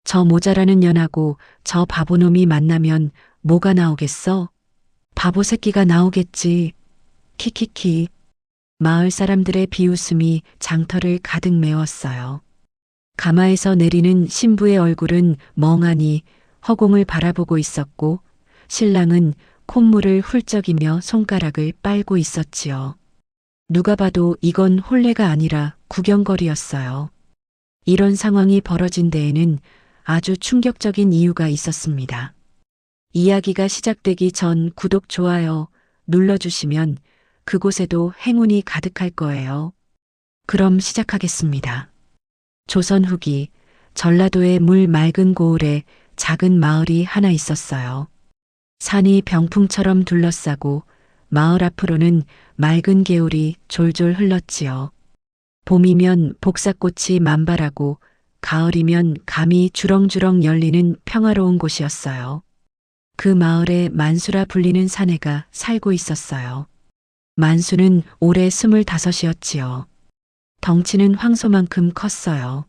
저 모자라는 년하고 저 바보놈이 만나면 뭐가 나오겠어? 바보 새끼가 나오겠지. 키키키. 마을 사람들의 비웃음이 장터를 가득 메웠어요. 가마에서 내리는 신부의 얼굴은 멍하니 허공을 바라보고 있었고 신랑은 콧물을 훌쩍이며 손가락을 빨고 있었지요. 누가 봐도 이건 혼례가 아니라 구경거리였어요. 이런 상황이 벌어진 데에는 아주 충격적인 이유가 있었습니다. 이야기가 시작되기 전 구독, 좋아요 눌러주시면 그곳에도 행운이 가득할 거예요. 그럼 시작하겠습니다. 조선 후기 전라도의 물 맑은 고을에 작은 마을이 하나 있었어요. 산이 병풍처럼 둘러싸고 마을 앞으로는 맑은 개울이 졸졸 흘렀지요. 봄이면 복사꽃이 만발하고 가을이면 감이 주렁주렁 열리는 평화로운 곳이었어요. 그 마을에 만수라 불리는 사내가 살고 있었어요. 만수는 올해 25이었지요. 덩치는 황소만큼 컸어요.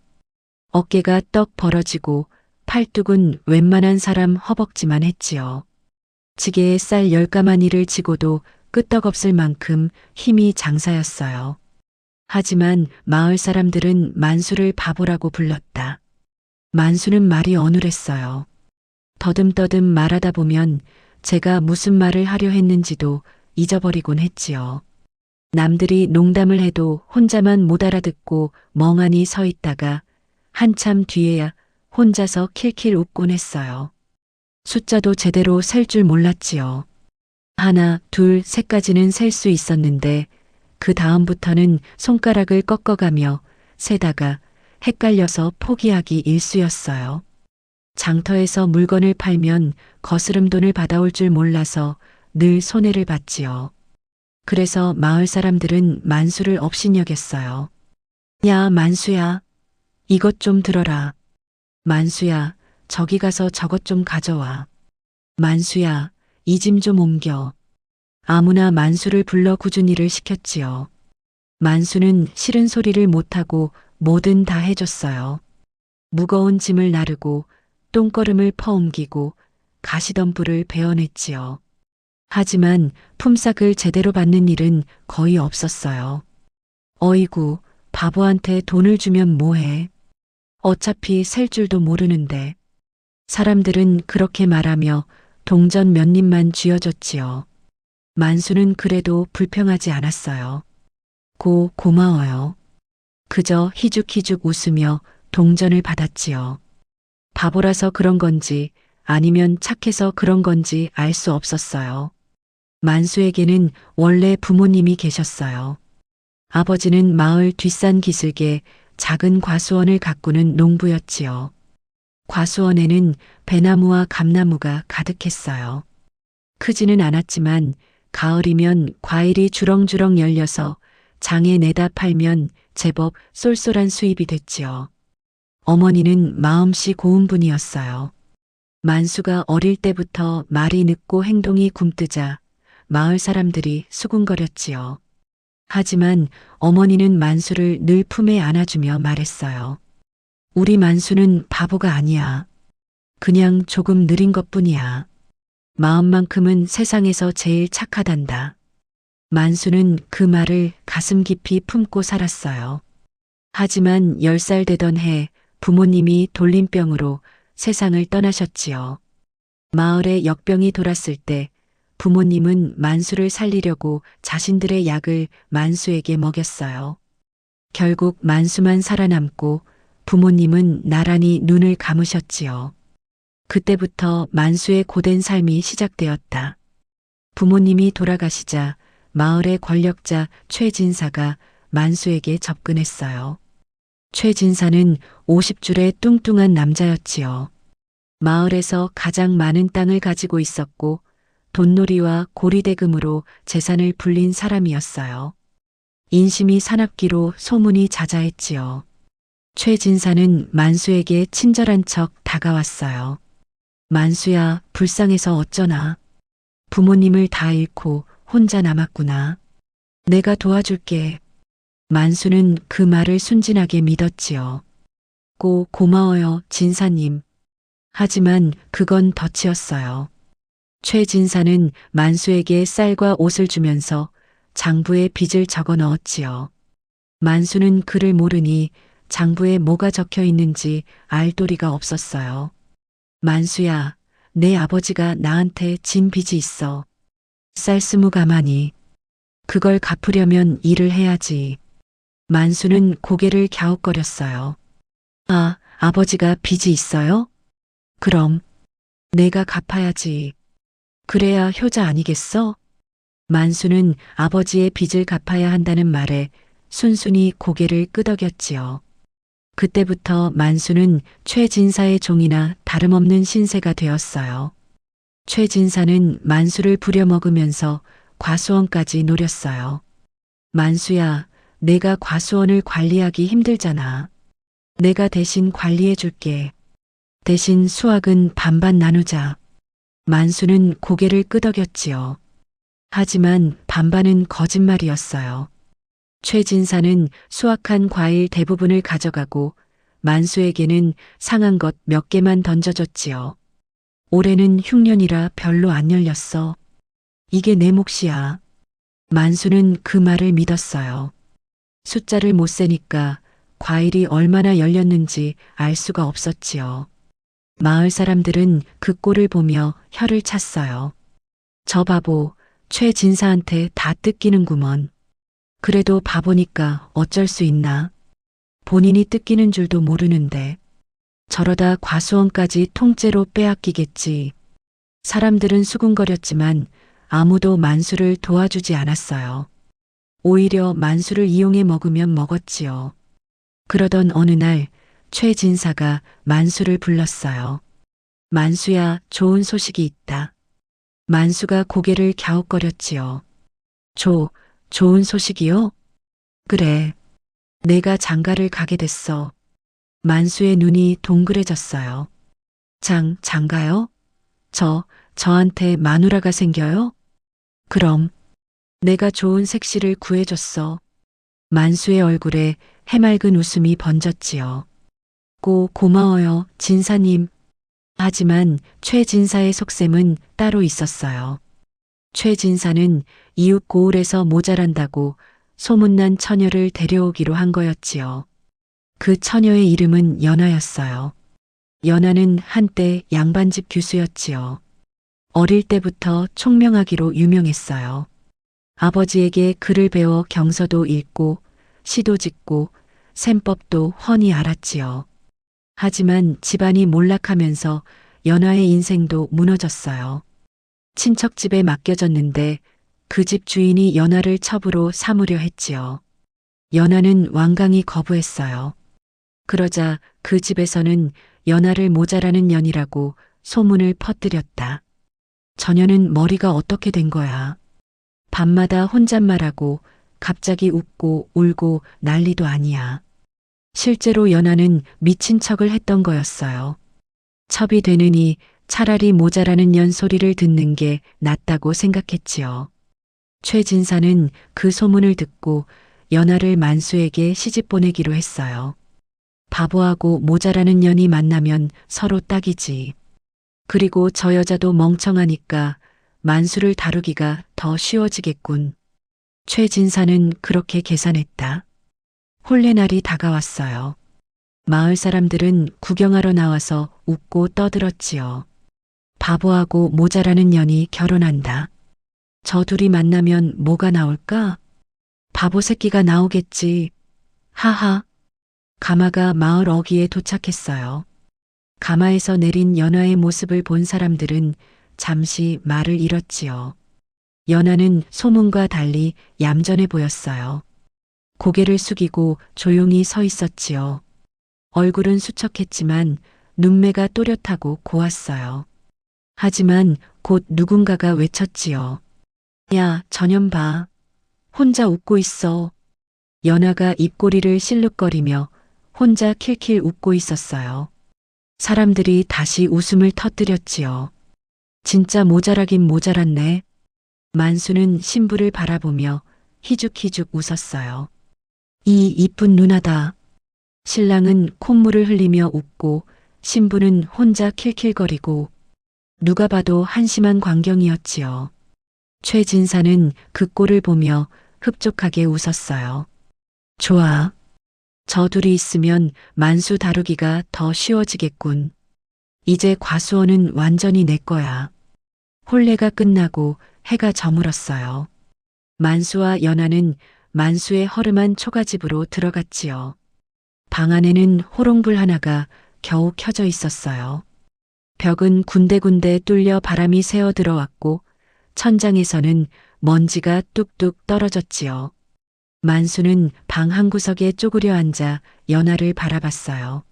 어깨가 떡 벌어지고 팔뚝은 웬만한 사람 허벅지만 했지요. 지게에 쌀 10가마니를 지고도 끄떡없을 만큼 힘이 장사였어요. 하지만 마을 사람들은 만수를 바보라고 불렀다. 만수는 말이 어눌했어요. 더듬더듬 말하다 보면 제가 무슨 말을 하려 했는지도 잊어버리곤 했지요. 남들이 농담을 해도 혼자만 못 알아듣고 멍하니 서 있다가 한참 뒤에야 혼자서 킬킬 웃곤 했어요. 숫자도 제대로 셀 줄 몰랐지요. 하나, 둘, 셋까지는 셀 수 있었는데 그 다음부터는 손가락을 꺾어가며 세다가 헷갈려서 포기하기 일쑤였어요. 장터에서 물건을 팔면 거스름돈을 받아올 줄 몰라서 늘 손해를 봤지요. 그래서 마을 사람들은 만수를 업신여겼어요. 야, 만수야, 이것 좀 들어라. 만수야, 저기 가서 저것 좀 가져와. 만수야, 이 짐 좀 옮겨. 아무나 만수를 불러 꾸준히를 시켰지요. 만수는 싫은 소리를 못하고 뭐든 다 해줬어요. 무거운 짐을 나르고 똥거름을 퍼옮기고 가시덤불을 베어냈지요. 하지만 품삯을 제대로 받는 일은 거의 없었어요. 어이구, 바보한테 돈을 주면 뭐해? 어차피 셀 줄도 모르는데. 사람들은 그렇게 말하며 동전 몇 입만 쥐어줬지요. 만수는 그래도 불평하지 않았어요. 고마워요. 그저 희죽희죽 웃으며 동전을 받았지요. 바보라서 그런 건지 아니면 착해서 그런 건지 알 수 없었어요. 만수에게는 원래 부모님이 계셨어요. 아버지는 마을 뒷산 기슭에 작은 과수원을 가꾸는 농부였지요. 과수원에는 배나무와 감나무가 가득했어요. 크지는 않았지만 가을이면 과일이 주렁주렁 열려서 장에 내다 팔면 제법 쏠쏠한 수입이 됐지요. 어머니는 마음씨 고운 분이었어요. 만수가 어릴 때부터 말이 늦고 행동이 굼뜨자 마을 사람들이 수군거렸지요. 하지만 어머니는 만수를 늘 품에 안아주며 말했어요. 우리 만수는 바보가 아니야. 그냥 조금 느린 것뿐이야. 마음만큼은 세상에서 제일 착하단다. 만수는 그 말을 가슴 깊이 품고 살았어요. 하지만 10살 되던 해 부모님이 돌림병으로 세상을 떠나셨지요. 마을에 역병이 돌았을 때 부모님은 만수를 살리려고 자신들의 약을 만수에게 먹였어요. 결국 만수만 살아남고 부모님은 나란히 눈을 감으셨지요. 그때부터 만수의 고된 삶이 시작되었다. 부모님이 돌아가시자 마을의 권력자 최진사가 만수에게 접근했어요. 최진사는 50줄의 뚱뚱한 남자였지요. 마을에서 가장 많은 땅을 가지고 있었고 돈놀이와 고리대금으로 재산을 불린 사람이었어요. 인심이 사납기로 소문이 자자했지요. 최진사는 만수에게 친절한 척 다가왔어요. 만수야, 불쌍해서 어쩌나. 부모님을 다 잃고 혼자 남았구나. 내가 도와줄게. 만수는 그 말을 순진하게 믿었지요. 고마워요, 진사님. 하지만 그건 덫이었어요. 최진사는 만수에게 쌀과 옷을 주면서 장부에 빚을 적어 넣었지요. 만수는 그를 모르니 장부에 뭐가 적혀 있는지 알 도리가 없었어요. 만수야, 내 아버지가 나한테 진 빚이 있어. 쌀 20가마니. 그걸 갚으려면 일을 해야지. 만수는 고개를 갸웃거렸어요. 아, 아버지가 빚이 있어요? 그럼 내가 갚아야지. 그래야 효자 아니겠어? 만수는 아버지의 빚을 갚아야 한다는 말에 순순히 고개를 끄덕였지요. 그때부터 만수는 최진사의 종이나 다름없는 신세가 되었어요. 최진사는 만수를 부려먹으면서 과수원까지 노렸어요. 만수야, 내가 과수원을 관리하기 힘들잖아. 내가 대신 관리해 줄게. 대신 수확은 반반 나누자. 만수는 고개를 끄덕였지요. 하지만 반반은 거짓말이었어요. 최진사는 수확한 과일 대부분을 가져가고 만수에게는 상한 것 몇 개만 던져줬지요. 올해는 흉년이라 별로 안 열렸어. 이게 내 몫이야. 만수는 그 말을 믿었어요. 숫자를 못 세니까 과일이 얼마나 열렸는지 알 수가 없었지요. 마을 사람들은 그 꼴을 보며 혀를 찼어요. 저 바보, 최진사한테 다 뜯기는구먼. 그래도 바보니까 어쩔 수 있나. 본인이 뜯기는 줄도 모르는데. 저러다 과수원까지 통째로 빼앗기겠지. 사람들은 수군거렸지만 아무도 만수를 도와주지 않았어요. 오히려 만수를 이용해 먹으면 먹었지요. 그러던 어느 날 최진사가 만수를 불렀어요. 만수야, 좋은 소식이 있다. 만수가 고개를 갸웃거렸지요. 좋은 소식이요? 그래. 내가 장가를 가게 됐어. 만수의 눈이 동그래졌어요. 장가요? 저한테 마누라가 생겨요? 그럼 내가 좋은 색시를 구해줬어. 만수의 얼굴에 해맑은 웃음이 번졌지요. 고마워요, 진사님. 하지만 최진사의 속셈은 따로 있었어요. 최진사는 이웃 고을에서 모자란다고 소문난 처녀를 데려오기로 한 거였지요. 그 처녀의 이름은 연하였어요. 연하는 한때 양반집 교수였지요. 어릴 때부터 총명하기로 유명했어요. 아버지에게 글을 배워 경서도 읽고 시도 짓고 셈법도 훤히 알았지요. 하지만 집안이 몰락하면서 연하의 인생도 무너졌어요. 친척집에 맡겨졌는데 그 집 주인이 연하를 첩으로 삼으려 했지요. 연하는 완강히 거부했어요. 그러자 그 집에서는 연하를 모자라는 년이라고 소문을 퍼뜨렸다. 저녀는 머리가 어떻게 된 거야. 밤마다 혼잣말하고 갑자기 웃고 울고 난리도 아니야. 실제로 연하는 미친 척을 했던 거였어요. 첩이 되느니 차라리 모자라는 년 소리를 듣는 게 낫다고 생각했지요. 최진사는 그 소문을 듣고 연하를 만수에게 시집 보내기로 했어요. 바보하고 모자라는 년이 만나면 서로 딱이지. 그리고 저 여자도 멍청하니까 만수를 다루기가 더 쉬워지겠군. 최진사는 그렇게 계산했다. 혼례날이 다가왔어요. 마을 사람들은 구경하러 나와서 웃고 떠들었지요. 바보하고 모자라는 년이 결혼한다. 저 둘이 만나면 뭐가 나올까? 바보 새끼가 나오겠지. 하하. 가마가 마을 어귀에 도착했어요. 가마에서 내린 연하의 모습을 본 사람들은 잠시 말을 잃었지요. 연하는 소문과 달리 얌전해 보였어요. 고개를 숙이고 조용히 서 있었지요. 얼굴은 수척했지만 눈매가 또렷하고 고왔어요. 하지만 곧 누군가가 외쳤지요. 야, 저년 봐. 혼자 웃고 있어. 연하가 입꼬리를 실룩거리며 혼자 킬킬 웃고 있었어요. 사람들이 다시 웃음을 터뜨렸지요. 진짜 모자라긴 모자랐네. 만수는 신부를 바라보며 희죽희죽 웃었어요. 이 이쁜 누나다. 신랑은 콧물을 흘리며 웃고 신부는 혼자 킬킬거리고 누가 봐도 한심한 광경이었지요. 최진사는 그 꼴을 보며 흡족하게 웃었어요. 좋아. 저 둘이 있으면 만수 다루기가 더 쉬워지겠군. 이제 과수원은 완전히 내 거야. 혼례가 끝나고 해가 저물었어요. 만수와 연하는 만수의 허름한 초가집으로 들어갔지요. 방 안에는 호롱불 하나가 겨우 켜져 있었어요. 벽은 군데군데 뚫려 바람이 새어 들어왔고 천장에서는 먼지가 뚝뚝 떨어졌지요. 만수는 방 한 구석에 쪼그려 앉아 연하를 바라봤어요.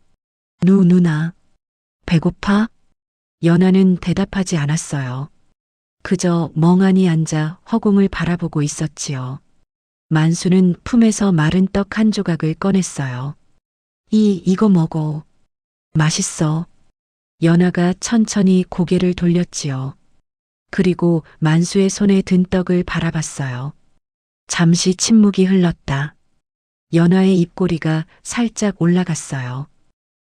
누나, 배고파? 연하는 대답하지 않았어요. 그저 멍하니 앉아 허공을 바라보고 있었지요. 만수는 품에서 마른 떡 한 조각을 꺼냈어요. 이거 먹어. 맛있어. 연하가 천천히 고개를 돌렸지요. 그리고 만수의 손에 든 떡을 바라봤어요. 잠시 침묵이 흘렀다. 연하의 입꼬리가 살짝 올라갔어요.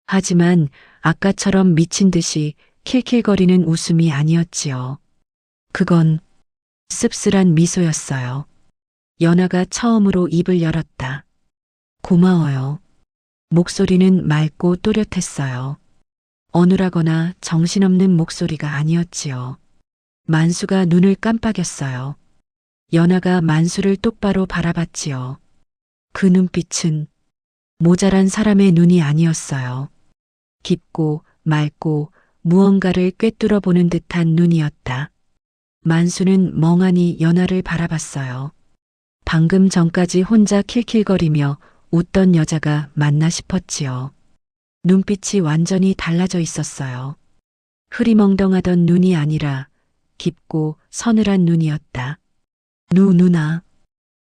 하지만 아까처럼 미친 듯이 킬킬거리는 웃음이 아니었지요. 그건 씁쓸한 미소였어요. 연하가 처음으로 입을 열었다. 고마워요. 목소리는 맑고 또렷했어요. 어눌하거나 정신없는 목소리가 아니었지요. 만수가 눈을 깜빡였어요. 연하가 만수를 똑바로 바라봤지요. 그 눈빛은 모자란 사람의 눈이 아니었어요. 깊고 맑고 무언가를 꿰뚫어 보는 듯한 눈이었다. 만수는 멍하니 연하를 바라봤어요. 방금 전까지 혼자 킬킬거리며 웃던 여자가 맞나 싶었지요. 눈빛이 완전히 달라져 있었어요. 흐리멍덩하던 눈이 아니라 깊고 서늘한 눈이었다. 누나,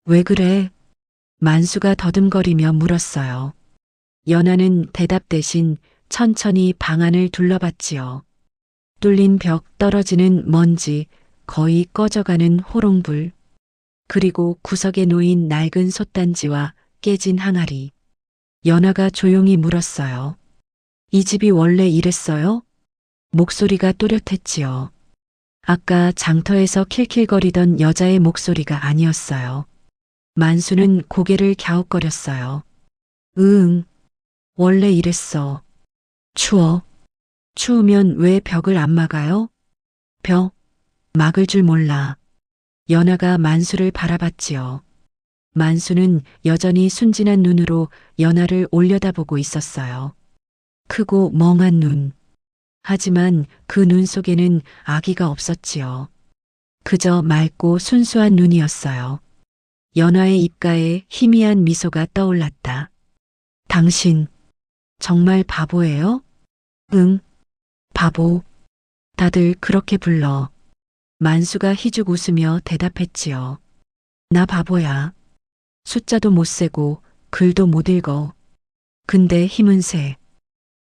왜 그래? 만수가 더듬거리며 물었어요. 연하는 대답 대신 천천히 방 안을 둘러봤지요. 뚫린 벽, 떨어지는 먼지, 거의 꺼져가는 호롱불, 그리고 구석에 놓인 낡은 솥단지와 깨진 항아리. 연하가 조용히 물었어요. 이 집이 원래 이랬어요? 목소리가 또렷했지요. 아까 장터에서 킬킬거리던 여자의 목소리가 아니었어요. 만수는 고개를 갸웃거렸어요. 응, 원래 이랬어. 추워. 추우면 왜 벽을 안 막아요? 벽, 막을 줄 몰라. 연하가 만수를 바라봤지요. 만수는 여전히 순진한 눈으로 연하를 올려다보고 있었어요. 크고 멍한 눈. 하지만 그 눈 속에는 아기가 없었지요. 그저 맑고 순수한 눈이었어요. 연하의 입가에 희미한 미소가 떠올랐다. 당신, 정말 바보예요? 응, 바보. 다들 그렇게 불러. 만수가 희죽 웃으며 대답했지요. 나 바보야. 숫자도 못 세고 글도 못 읽어. 근데 힘은 세.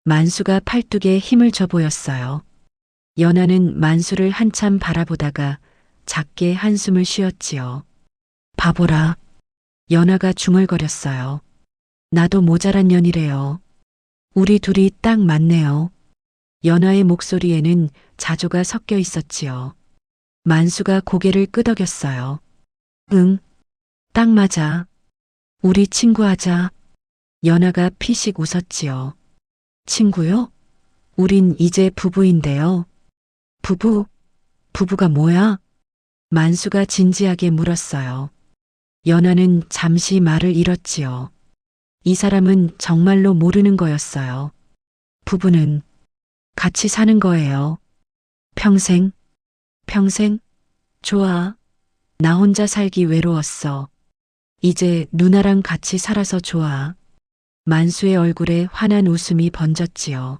만수가 팔뚝에 힘을 줘 보였어요. 연하는 만수를 한참 바라보다가 작게 한숨을 쉬었지요. 바보라. 연하가 중얼거렸어요. 나도 모자란 년이래요. 우리 둘이 딱 맞네요. 연하의 목소리에는 자조가 섞여 있었지요. 만수가 고개를 끄덕였어요. 응, 딱 맞아. 우리 친구하자. 연하가 피식 웃었지요. 친구요? 우린 이제 부부인데요. 부부? 부부가 뭐야? 만수가 진지하게 물었어요. 연하는 잠시 말을 잃었지요. 이 사람은 정말로 모르는 거였어요. 부부는 같이 사는 거예요. 평생? 평생? 좋아. 나 혼자 살기 외로웠어. 이제 누나랑 같이 살아서 좋아. 만수의 얼굴에 환한 웃음이 번졌지요.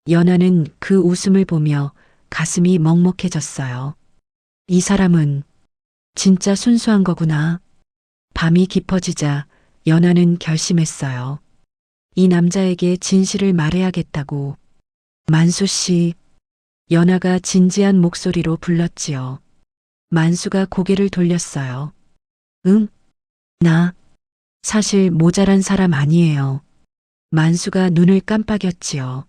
연하는 그 웃음을 보며 가슴이 먹먹해졌어요. 이 사람은 진짜 순수한 거구나. 밤이 깊어지자 연하는 결심했어요. 이 남자에게 진실을 말해야겠다고. 만수 씨. 연하가 진지한 목소리로 불렀지요. 만수가 고개를 돌렸어요. 응? 나 사실 모자란 사람 아니에요. 만수가 눈을 깜빡였지요.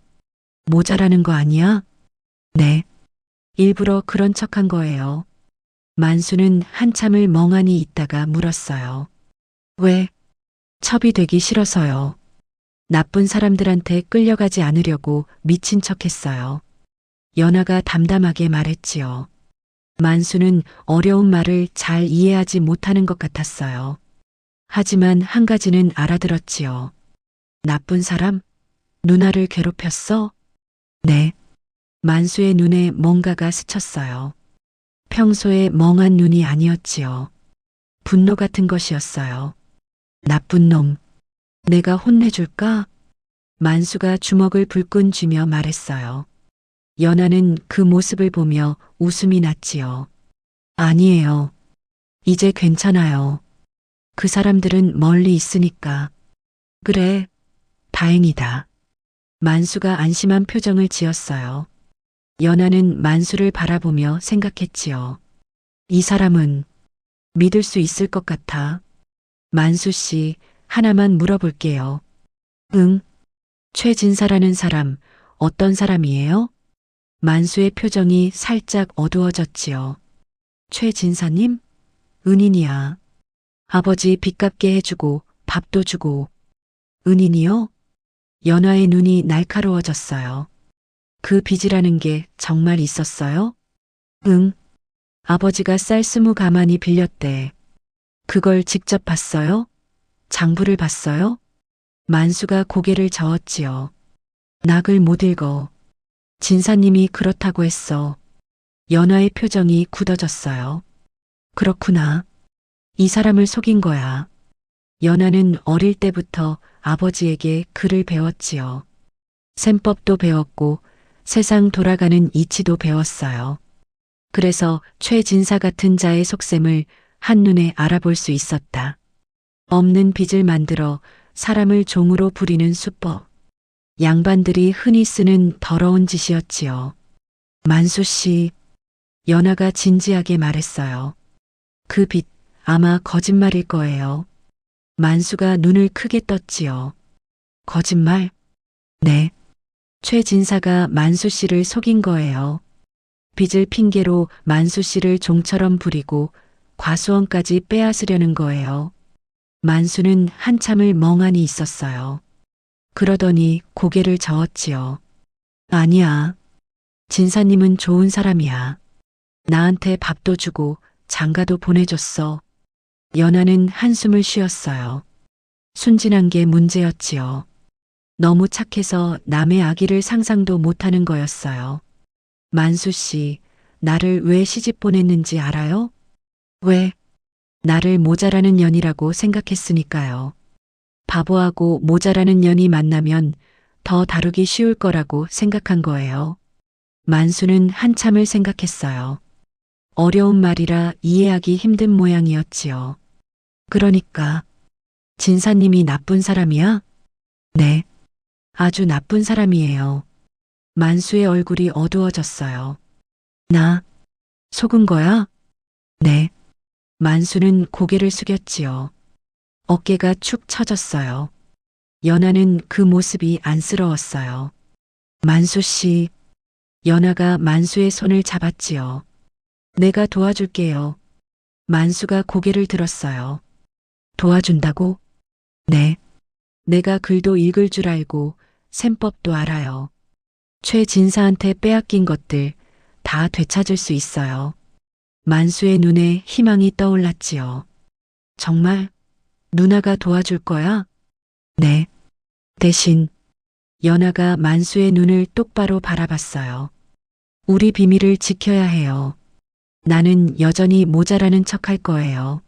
모자라는 거 아니야? 네. 일부러 그런 척한 거예요. 만수는 한참을 멍하니 있다가 물었어요. 왜? 첩이 되기 싫어서요. 나쁜 사람들한테 끌려가지 않으려고 미친 척 했어요. 연하가 담담하게 말했지요. 만수는 어려운 말을 잘 이해하지 못하는 것 같았어요. 하지만 한 가지는 알아들었지요. 나쁜 사람? 누나를 괴롭혔어? 네. 만수의 눈에 뭔가가 스쳤어요. 평소에 멍한 눈이 아니었지요. 분노 같은 것이었어요. 나쁜 놈. 내가 혼내줄까? 만수가 주먹을 불끈 쥐며 말했어요. 연하는 그 모습을 보며 웃음이 났지요. 아니에요. 이제 괜찮아요. 그 사람들은 멀리 있으니까. 그래, 다행이다. 만수가 안심한 표정을 지었어요. 연하는 만수를 바라보며 생각했지요. 이 사람은 믿을 수 있을 것 같아. 만수 씨, 하나만 물어볼게요. 응? 최진사라는 사람, 어떤 사람이에요? 만수의 표정이 살짝 어두워졌지요. 최진사님? 은인이야. 아버지 빚 갚게 해주고 밥도 주고. 은인이요? 연하의 눈이 날카로워졌어요. 그 빚이라는 게 정말 있었어요? 응. 아버지가 쌀 20가마니 빌렸대. 그걸 직접 봤어요? 장부를 봤어요? 만수가 고개를 저었지요. 낙을 못 읽어. 진사님이 그렇다고 했어. 연하의 표정이 굳어졌어요. 그렇구나. 이 사람을 속인 거야. 연하는 어릴 때부터 아버지에게 글을 배웠지요. 셈법도 배웠고 세상 돌아가는 이치도 배웠어요. 그래서 최진사 같은 자의 속셈을 한눈에 알아볼 수 있었다. 없는 빚을 만들어 사람을 종으로 부리는 수법. 양반들이 흔히 쓰는 더러운 짓이었지요. 만수 씨, 연하가 진지하게 말했어요. 그 빚 아마 거짓말일 거예요. 만수가 눈을 크게 떴지요. 거짓말? 네. 최진사가 만수 씨를 속인 거예요. 빚을 핑계로 만수 씨를 종처럼 부리고 과수원까지 빼앗으려는 거예요. 만수는 한참을 멍하니 있었어요. 그러더니 고개를 저었지요. 아니야. 진사님은 좋은 사람이야. 나한테 밥도 주고 장가도 보내줬어. 연하는 한숨을 쉬었어요. 순진한 게 문제였지요. 너무 착해서 남의 아기를 상상도 못하는 거였어요. 만수 씨, 나를 왜 시집 보냈는지 알아요? 왜? 나를 모자라는 년이라고 생각했으니까요. 바보하고 모자라는 년이 만나면 더 다루기 쉬울 거라고 생각한 거예요. 만수는 한참을 생각했어요. 어려운 말이라 이해하기 힘든 모양이었지요. 그러니까 진사님이 나쁜 사람이야? 네. 아주 나쁜 사람이에요. 만수의 얼굴이 어두워졌어요. 나 속은 거야? 네. 만수는 고개를 숙였지요. 어깨가 축 처졌어요. 연하는 그 모습이 안쓰러웠어요. 만수 씨, 연하가 만수의 손을 잡았지요. 내가 도와줄게요. 만수가 고개를 들었어요. 도와준다고? 네. 내가 글도 읽을 줄 알고 셈법도 알아요. 최진사한테 빼앗긴 것들 다 되찾을 수 있어요. 만수의 눈에 희망이 떠올랐지요. 정말 누나가 도와줄 거야? 네. 대신 연하가 만수의 눈을 똑바로 바라봤어요. 우리 비밀을 지켜야 해요. 나는 여전히 모자라는 척 할 거예요.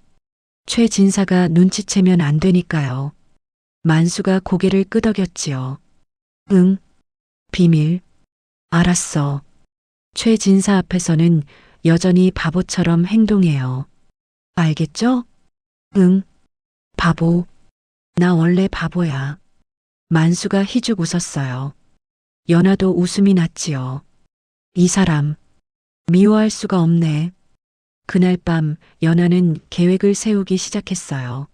최진사가 눈치채면 안 되니까요. 만수가 고개를 끄덕였지요. 응, 비밀. 알았어. 최진사 앞에서는 여전히 바보처럼 행동해요. 알겠죠? 응, 바보. 나 원래 바보야. 만수가 희죽 웃었어요. 연하도 웃음이 났지요. 이 사람, 미워할 수가 없네. 그날 밤 연하는 계획을 세우기 시작했어요.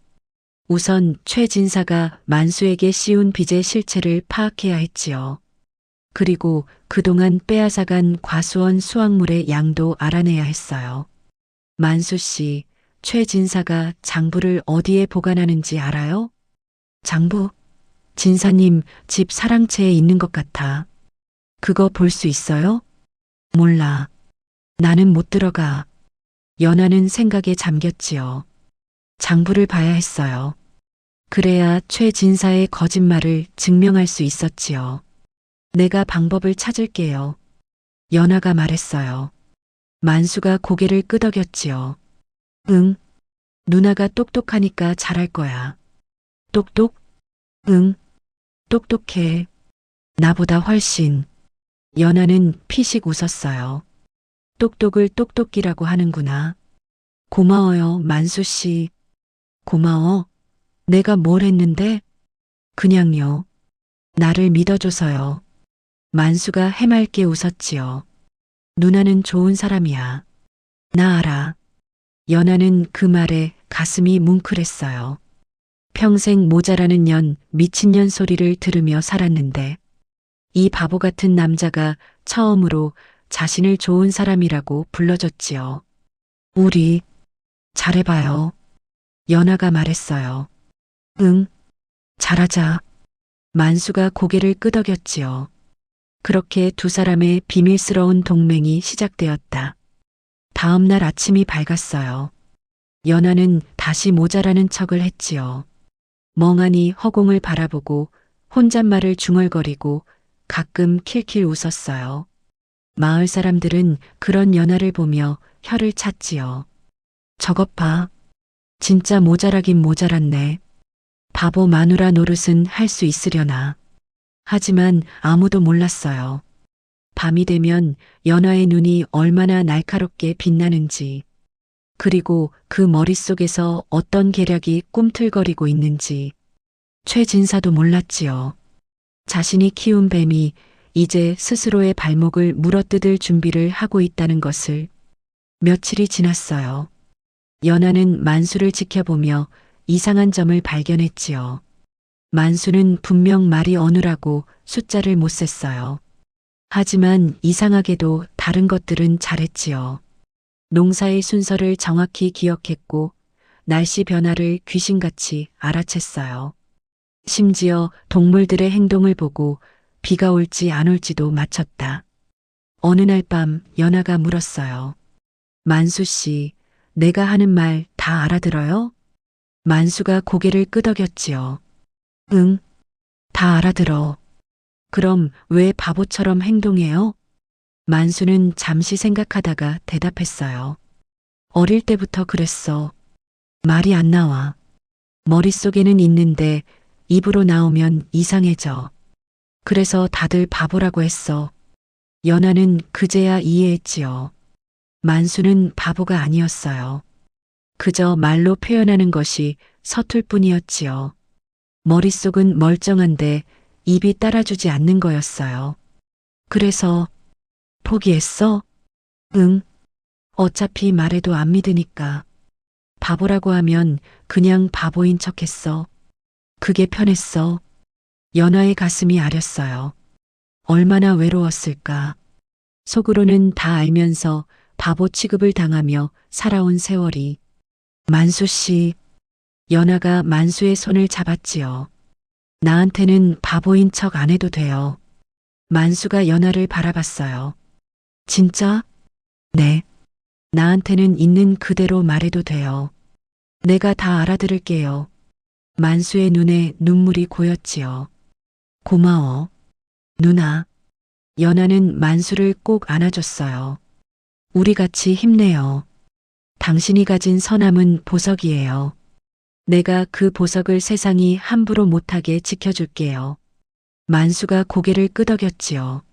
우선 최진사가 만수에게 씌운 빚의 실체를 파악해야 했지요. 그리고 그동안 빼앗아간 과수원 수확물의 양도 알아내야 했어요. 만수 씨, 최 진사가 장부를 어디에 보관하는지 알아요? 장부? 진사님 집 사랑채에 있는 것 같아. 그거 볼 수 있어요? 몰라. 나는 못 들어가. 연하는 생각에 잠겼지요. 장부를 봐야 했어요. 그래야 최 진사의 거짓말을 증명할 수 있었지요. 내가 방법을 찾을게요. 연하가 말했어요. 만수가 고개를 끄덕였지요. 응. 누나가 똑똑하니까 잘할 거야. 똑똑? 응. 똑똑해. 나보다 훨씬. 연하는 피식 웃었어요. 똑똑을 똑똑이라고 하는구나. 고마워요, 만수 씨. 고마워. 내가 뭘 했는데? 그냥요. 나를 믿어줘서요. 만수가 해맑게 웃었지요. 누나는 좋은 사람이야. 나 알아. 연하는 그 말에 가슴이 뭉클했어요. 평생 모자라는 년, 미친년 소리를 들으며 살았는데 이 바보 같은 남자가 처음으로 자신을 좋은 사람이라고 불러줬지요. 우리 잘해봐요. 연하가 말했어요. 응, 잘하자. 만수가 고개를 끄덕였지요. 그렇게 두 사람의 비밀스러운 동맹이 시작되었다. 다음 날 아침이 밝았어요. 연하는 다시 모자라는 척을 했지요. 멍하니 허공을 바라보고 혼잣말을 중얼거리고 가끔 킬킬 웃었어요. 마을 사람들은 그런 연하를 보며 혀를 찼지요. 저것 봐. 진짜 모자라긴 모자랐네. 바보 마누라 노릇은 할 수 있으려나. 하지만 아무도 몰랐어요. 밤이 되면 연하의 눈이 얼마나 날카롭게 빛나는지, 그리고 그 머릿속에서 어떤 계략이 꿈틀거리고 있는지 최 진사도 몰랐지요. 자신이 키운 뱀이 이제 스스로의 발목을 물어뜯을 준비를 하고 있다는 것을. 며칠이 지났어요. 연하는 만수를 지켜보며 이상한 점을 발견했지요. 만수는 분명 말이 어눌하고 숫자를 못 셌어요. 하지만 이상하게도 다른 것들은 잘했지요. 농사의 순서를 정확히 기억했고 날씨 변화를 귀신같이 알아챘어요. 심지어 동물들의 행동을 보고 비가 올지 안 올지도 맞췄다. 어느 날 밤 연하가 물었어요. 만수 씨, 내가 하는 말 다 알아들어요? 만수가 고개를 끄덕였지요. 응, 다 알아들어. 그럼 왜 바보처럼 행동해요? 만수는 잠시 생각하다가 대답했어요. 어릴 때부터 그랬어. 말이 안 나와. 머릿속에는 있는데 입으로 나오면 이상해져. 그래서 다들 바보라고 했어. 연하는 그제야 이해했지요. 만수는 바보가 아니었어요. 그저 말로 표현하는 것이 서툴 뿐이었지요. 머릿속은 멀쩡한데 입이 따라주지 않는 거였어요. 그래서 포기했어? 응. 어차피 말해도 안 믿으니까. 바보라고 하면 그냥 바보인 척했어. 그게 편했어. 연하의 가슴이 아렸어요. 얼마나 외로웠을까. 속으로는 다 알면서 바보 취급을 당하며 살아온 세월이. 만수 씨, 연하가 만수의 손을 잡았지요. 나한테는 바보인 척 안 해도 돼요. 만수가 연하를 바라봤어요. 진짜? 네. 나한테는 있는 그대로 말해도 돼요. 내가 다 알아들을게요. 만수의 눈에 눈물이 고였지요. 고마워. 누나. 연하는 만수를 꼭 안아줬어요. 우리 같이 힘내요. 당신이 가진 선함은 보석이에요. 내가 그 보석을 세상이 함부로 못하게 지켜줄게요. 만수가 고개를 끄덕였지요.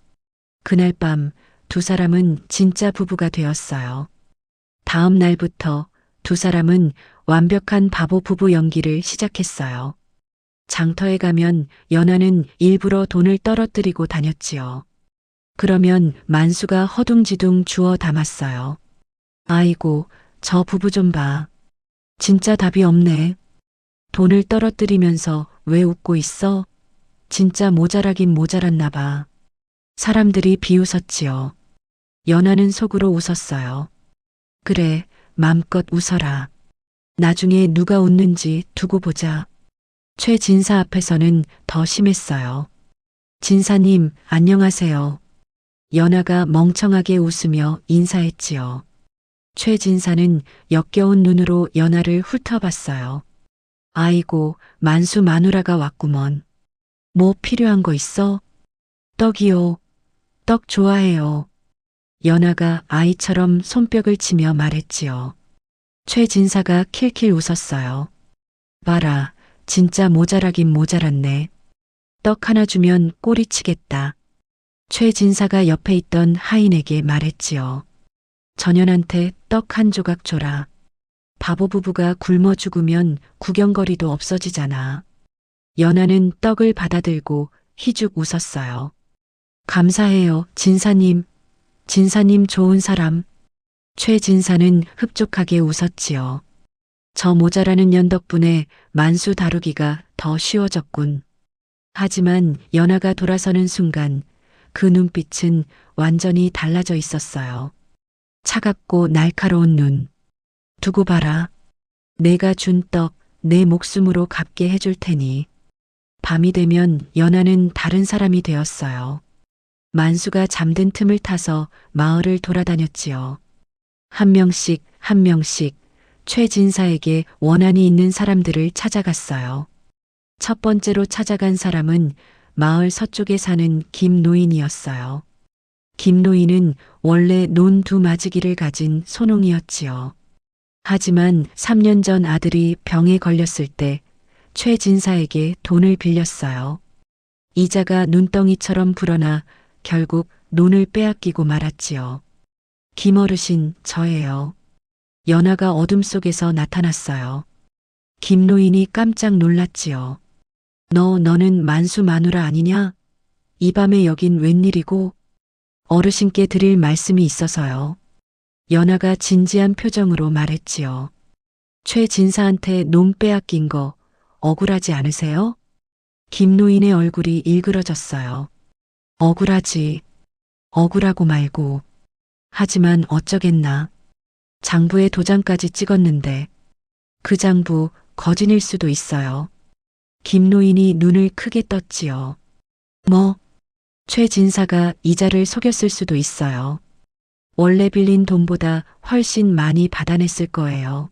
그날 밤 두 사람은 진짜 부부가 되었어요. 다음 날부터 두 사람은 완벽한 바보 부부 연기를 시작했어요. 장터에 가면 연하는 일부러 돈을 떨어뜨리고 다녔지요. 그러면 만수가 허둥지둥 주워 담았어요. 아이고, 저 부부 좀 봐. 진짜 답이 없네. 돈을 떨어뜨리면서 왜 웃고 있어? 진짜 모자라긴 모자랐나 봐. 사람들이 비웃었지요. 연하는 속으로 웃었어요. 그래, 맘껏 웃어라. 나중에 누가 웃는지 두고 보자. 최 진사 앞에서는 더 심했어요. 진사님, 안녕하세요. 연하가 멍청하게 웃으며 인사했지요. 최 진사는 역겨운 눈으로 연하를 훑어봤어요. 아이고, 만수 마누라가 왔구먼. 뭐 필요한 거 있어? 떡이요. 떡 좋아해요. 연하가 아이처럼 손뼉을 치며 말했지요. 최 진사가 킬킬 웃었어요. 봐라, 진짜 모자라긴 모자랐네. 떡 하나 주면 꼬리치겠다. 최 진사가 옆에 있던 하인에게 말했지요. 전현한테 떡 한 조각 줘라. 바보 부부가 굶어 죽으면 구경거리도 없어지잖아. 연하는 떡을 받아들고 희죽 웃었어요. 감사해요, 진사님. 진사님 좋은 사람. 최 진사는 흡족하게 웃었지요. 저 모자라는 년 덕분에 만수 다루기가 더 쉬워졌군. 하지만 연하가 돌아서는 순간 그 눈빛은 완전히 달라져 있었어요. 차갑고 날카로운 눈. 두고 봐라. 내가 준 떡 내 목숨으로 갚게 해줄 테니. 밤이 되면 연하는 다른 사람이 되었어요. 만수가 잠든 틈을 타서 마을을 돌아다녔지요. 한 명씩 한 명씩 최 진사에게 원한이 있는 사람들을 찾아갔어요. 첫 번째로 찾아간 사람은 마을 서쪽에 사는 김 노인이었어요. 김 노인은 원래 논 두 마지기를 가진 소농이었지요. 하지만 3년 전 아들이 병에 걸렸을 때 최 진사에게 돈을 빌렸어요. 이자가 눈덩이처럼 불어나 결국 논을 빼앗기고 말았지요. 김어르신, 저예요. 연하가 어둠 속에서 나타났어요. 김 노인이 깜짝 놀랐지요. 너는 만수 마누라 아니냐? 이 밤에 여긴 웬일이고? 어르신께 드릴 말씀이 있어서요. 연하가 진지한 표정으로 말했지요. 최 진사한테 논 빼앗긴 거 억울하지 않으세요? 김 노인의 얼굴이 일그러졌어요. 억울하지. 억울하고 말고. 하지만 어쩌겠나. 장부에 도장까지 찍었는데 그 장부 거짓일 수도 있어요. 김 노인이 눈을 크게 떴지요. 뭐? 최 진사가 이자를 속였을 수도 있어요. 원래 빌린 돈보다 훨씬 많이 받아냈을 거예요.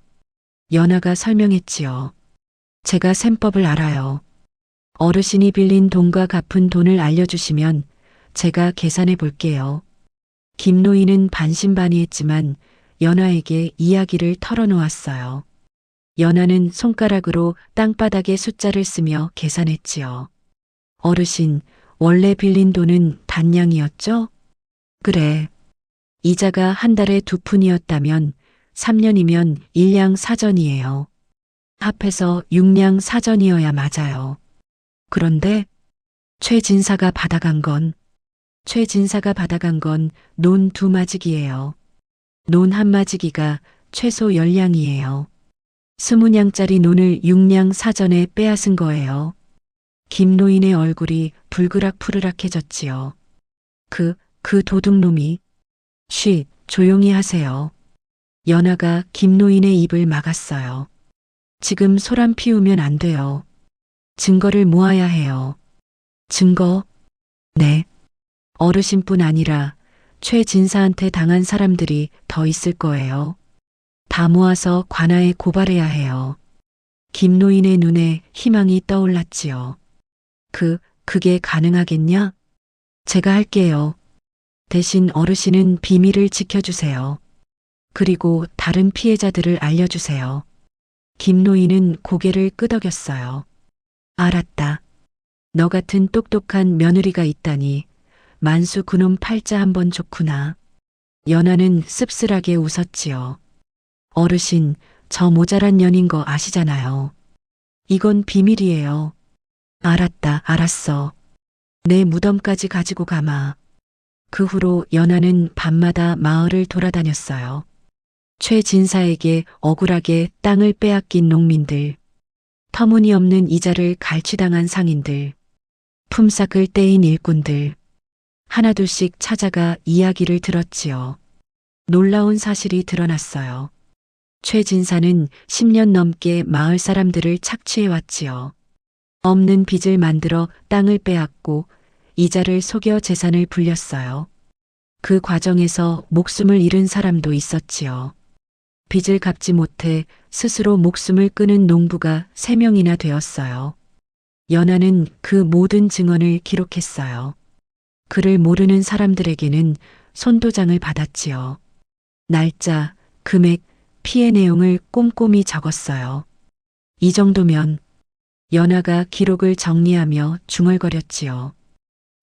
연하가 설명했지요. 제가 셈법을 알아요. 어르신이 빌린 돈과 갚은 돈을 알려주시면 제가 계산해 볼게요. 김 노인은 반신반의했지만 연하에게 이야기를 털어놓았어요. 연하는 손가락으로 땅바닥에 숫자를 쓰며 계산했지요. 어르신, 원래 빌린 돈은 단량이었죠? 그래. 이자가 한 달에 2푼이었다면 3년이면 1량 사전이에요. 합해서 6량 사전이어야 맞아요. 그런데 최 진사가 받아간 건 논 2마지기예요. 논 1마지기가 최소 10량이에요. 20량짜리 논을 6량 사전에 빼앗은 거예요. 김 노인의 얼굴이 불그락푸르락해졌지요. 그 도둑놈이. 쉿, 조용히 하세요. 연하가 김 노인의 입을 막았어요. 지금 소란 피우면 안 돼요. 증거를 모아야 해요. 증거? 네. 어르신뿐 아니라 최 진사한테 당한 사람들이 더 있을 거예요. 다 모아서 관아에 고발해야 해요. 김 노인의 눈에 희망이 떠올랐지요. 그게 가능하겠냐? 제가 할게요. 대신 어르신은 비밀을 지켜주세요. 그리고 다른 피해자들을 알려주세요. 김 노인은 고개를 끄덕였어요. 알았다. 너 같은 똑똑한 며느리가 있다니 만수 그놈 팔자 한번 좋구나. 연하는 씁쓸하게 웃었지요. 어르신, 저 모자란 년인 거 아시잖아요. 이건 비밀이에요. 알았다, 알았어. 내 무덤까지 가지고 가마. 그 후로 연하는 밤마다 마을을 돌아다녔어요. 최 진사에게 억울하게 땅을 빼앗긴 농민들, 터무니없는 이자를 갈취당한 상인들, 품삯을 떼인 일꾼들, 하나둘씩 찾아가 이야기를 들었지요. 놀라운 사실이 드러났어요. 최 진사는 10년 넘게 마을 사람들을 착취해왔지요. 없는 빚을 만들어 땅을 빼앗고 이자를 속여 재산을 불렸어요. 그 과정에서 목숨을 잃은 사람도 있었지요. 빚을 갚지 못해 스스로 목숨을 끊은 농부가 3명이나 되었어요. 연하는 그 모든 증언을 기록했어요. 그를 모르는 사람들에게는 손도장을 받았지요. 날짜, 금액, 피해 내용을 꼼꼼히 적었어요. 이 정도면 연하가 기록을 정리하며 중얼거렸지요.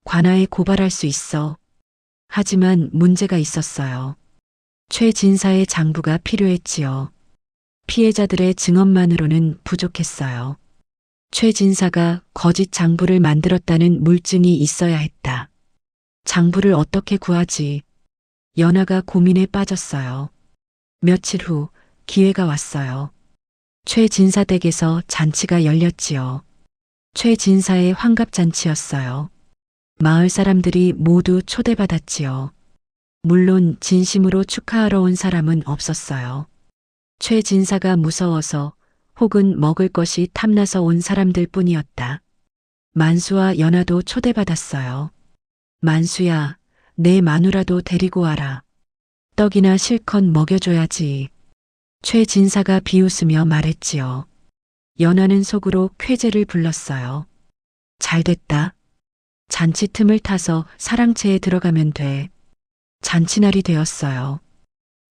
관아에 고발할 수 있어. 하지만 문제가 있었어요. 최 진사의 장부가 필요했지요. 피해자들의 증언만으로는 부족했어요. 최 진사가 거짓 장부를 만들었다는 물증이 있어야 했다. 장부를 어떻게 구하지? 연하가 고민에 빠졌어요. 며칠 후 기회가 왔어요. 최 진사 댁에서 잔치가 열렸지요. 최 진사의 환갑잔치였어요. 마을 사람들이 모두 초대받았지요. 물론 진심으로 축하하러 온 사람은 없었어요. 최 진사가 무서워서 혹은 먹을 것이 탐나서 온 사람들 뿐이었다. 만수와 연하도 초대받았어요. 만수야, 내 마누라도 데리고 와라. 떡이나 실컷 먹여줘야지. 최 진사가 비웃으며 말했지요. 연하는 속으로 쾌재를 불렀어요. 잘됐다. 잔치 틈을 타서 사랑채에 들어가면 돼. 잔치날이 되었어요.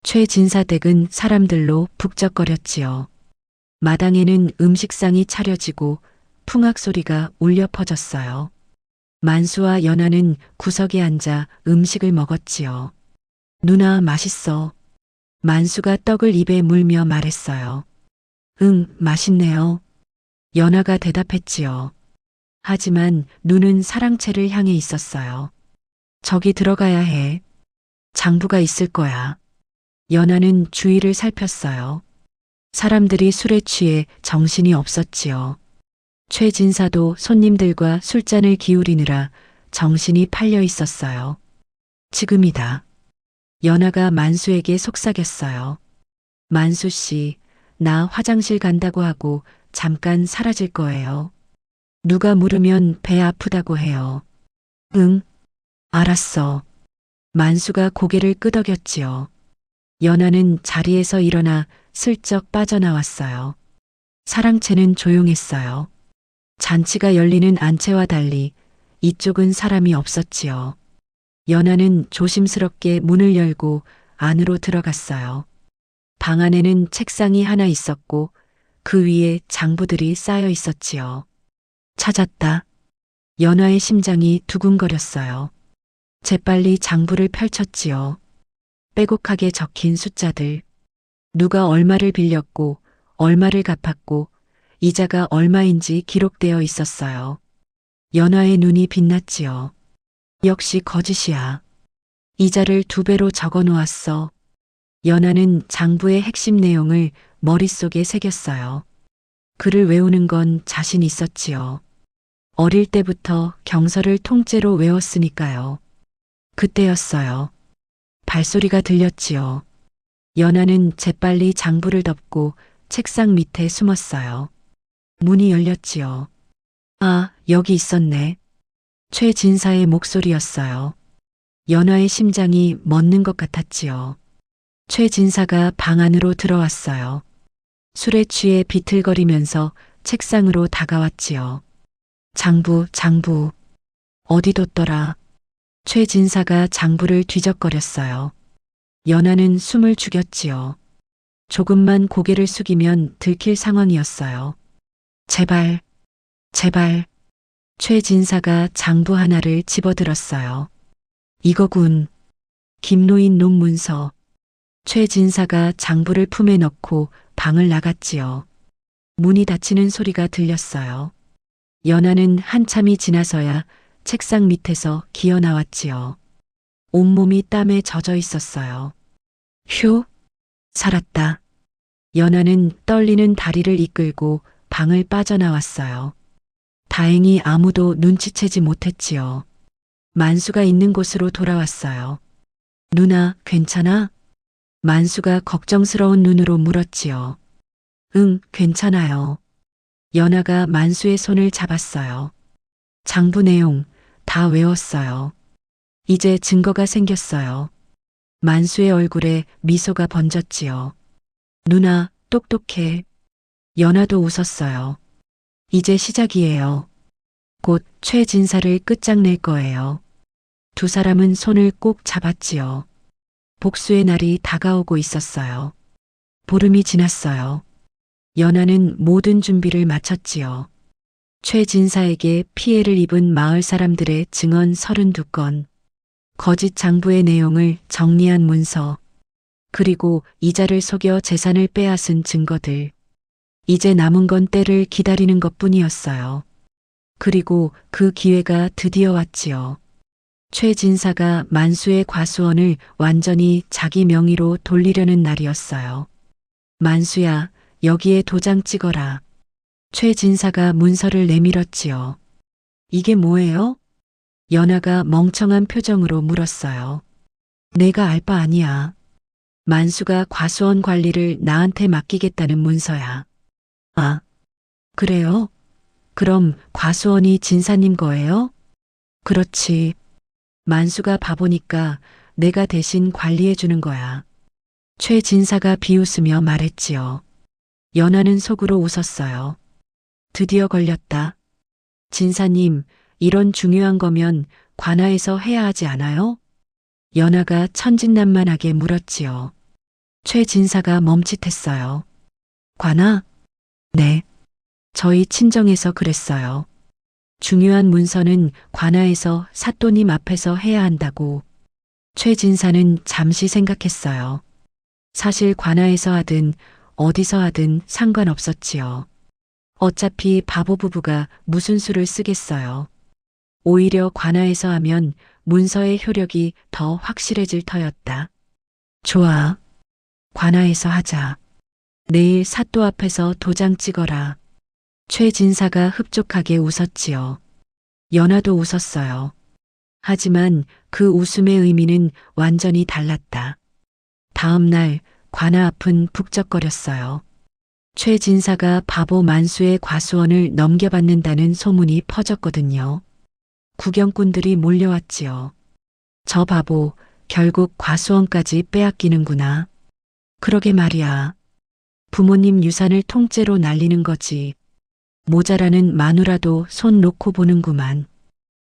최 진사 댁은 사람들로 북적거렸지요. 마당에는 음식상이 차려지고 풍악 소리가 울려 퍼졌어요. 만수와 연하는 구석에 앉아 음식을 먹었지요. 누나 맛있어. 만수가 떡을 입에 물며 말했어요. 응, 맛있네요. 연하가 대답했지요. 하지만 눈은 사랑채를 향해 있었어요. 저기 들어가야 해. 장부가 있을 거야. 연하는 주위를 살폈어요. 사람들이 술에 취해 정신이 없었지요. 최 진사도 손님들과 술잔을 기울이느라 정신이 팔려 있었어요. 지금이다. 연하가 만수에게 속삭였어요. 만수 씨, 나 화장실 간다고 하고 잠깐 사라질 거예요. 누가 물으면 배 아프다고 해요. 응, 알았어. 만수가 고개를 끄덕였지요. 연하는 자리에서 일어나 슬쩍 빠져나왔어요. 사랑채는 조용했어요. 잔치가 열리는 안채와 달리 이쪽은 사람이 없었지요. 연하는 조심스럽게 문을 열고 안으로 들어갔어요. 방 안에는 책상이 하나 있었고 그 위에 장부들이 쌓여 있었지요. 찾았다. 연하의 심장이 두근거렸어요. 재빨리 장부를 펼쳤지요. 빼곡하게 적힌 숫자들. 누가 얼마를 빌렸고 얼마를 갚았고 이자가 얼마인지 기록되어 있었어요. 연하의 눈이 빛났지요. 역시 거짓이야. 이자를 2배로 적어 놓았어. 연하는 장부의 핵심 내용을 머릿속에 새겼어요. 글을 외우는 건 자신 있었지요. 어릴 때부터 경서를 통째로 외웠으니까요. 그때였어요. 발소리가 들렸지요. 연하는 재빨리 장부를 덮고 책상 밑에 숨었어요. 문이 열렸지요. 아, 여기 있었네. 최 진사의 목소리였어요. 연하의 심장이 멎는 것 같았지요. 최 진사가 방 안으로 들어왔어요. 술에 취해 비틀거리면서 책상으로 다가왔지요. 장부, 어디 뒀더라. 최 진사가 장부를 뒤적거렸어요. 연하는 숨을 죽였지요. 조금만 고개를 숙이면 들킬 상황이었어요. 제발. 최 진사가 장부 하나를 집어들었어요. 이거군. 김노인 논문서. 최 진사가 장부를 품에 넣고 방을 나갔지요. 문이 닫히는 소리가 들렸어요. 연하는 한참이 지나서야 책상 밑에서 기어 나왔지요. 온몸이 땀에 젖어 있었어요. 휴, 살았다. 연하는 떨리는 다리를 이끌고 방을 빠져나왔어요. 다행히 아무도 눈치채지 못했지요. 만수가 있는 곳으로 돌아왔어요. 누나, 괜찮아? 만수가 걱정스러운 눈으로 물었지요. 응, 괜찮아요. 연아가 만수의 손을 잡았어요. 장부 내용 다 외웠어요. 이제 증거가 생겼어요. 만수의 얼굴에 미소가 번졌지요. 누나, 똑똑해. 연아도 웃었어요. 이제 시작이에요. 곧 최진사를 끝장낼 거예요. 두 사람은 손을 꼭 잡았지요. 복수의 날이 다가오고 있었어요. 보름이 지났어요. 연아는 모든 준비를 마쳤지요. 최진사에게 피해를 입은 마을 사람들의 증언 32건, 거짓 장부의 내용을 정리한 문서, 그리고 이자를 속여 재산을 빼앗은 증거들. 이제 남은 건 때를 기다리는 것뿐이었어요. 그리고 그 기회가 드디어 왔지요. 최진사가 만수의 과수원을 완전히 자기 명의로 돌리려는 날이었어요. 만수야, 여기에 도장 찍어라. 최진사가 문서를 내밀었지요. 이게 뭐예요? 연아가 멍청한 표정으로 물었어요. 내가 알 바 아니야. 만수가 과수원 관리를 나한테 맡기겠다는 문서야. 아, 그래요? 그럼 과수원이 진사님 거예요? 그렇지. 만수가 바보니까 내가 대신 관리해 주는 거야. 최진사가 비웃으며 말했지요. 연아는 속으로 웃었어요. 드디어 걸렸다. 진사님, 이런 중요한 거면 관아에서 해야 하지 않아요? 연아가 천진난만하게 물었지요. 최진사가 멈칫했어요. 관아? 네. 저희 친정에서 그랬어요. 중요한 문서는 관아에서 사또님 앞에서 해야 한다고. 최진사는 잠시 생각했어요. 사실 관아에서 하든 어디서 하든 상관없었지요. 어차피 바보 부부가 무슨 수를 쓰겠어요. 오히려 관아에서 하면 문서의 효력이 더 확실해질 터였다. 좋아. 관아에서 하자. 내일 사또 앞에서 도장 찍어라. 최진사가 흡족하게 웃었지요. 연아도 웃었어요. 하지만 그 웃음의 의미는 완전히 달랐다. 다음 날 관아 앞은 북적거렸어요. 최진사가 바보 만수의 과수원을 넘겨받는다는 소문이 퍼졌거든요. 구경꾼들이 몰려왔지요. 저 바보 결국 과수원까지 빼앗기는구나. 그러게 말이야. 부모님 유산을 통째로 날리는 거지. 모자라는 마누라도 손 놓고 보는구만.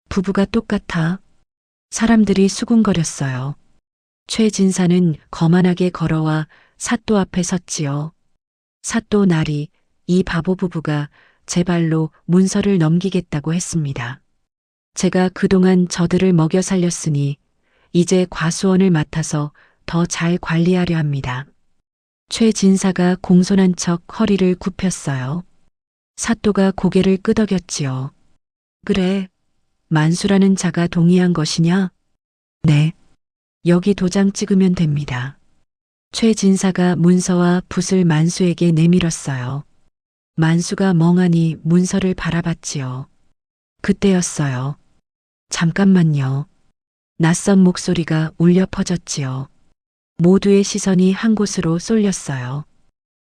부부가 똑같아. 사람들이 수군거렸어요. 최진사는 거만하게 걸어와 사또 앞에 섰지요. 사또 날이 이 바보 부부가 제 발로 문서를 넘기겠다고 했습니다. 제가 그동안 저들을 먹여 살렸으니 이제 과수원을 맡아서 더 잘 관리하려 합니다. 최진사가 공손한 척 허리를 굽혔어요. 사또가 고개를 끄덕였지요. 그래, 만수라는 자가 동의한 것이냐? 네. 여기 도장 찍으면 됩니다. 최진사가 문서와 붓을 만수에게 내밀었어요. 만수가 멍하니 문서를 바라봤지요. 그때였어요. 잠깐만요. 낯선 목소리가 울려 퍼졌지요. 모두의 시선이 한 곳으로 쏠렸어요.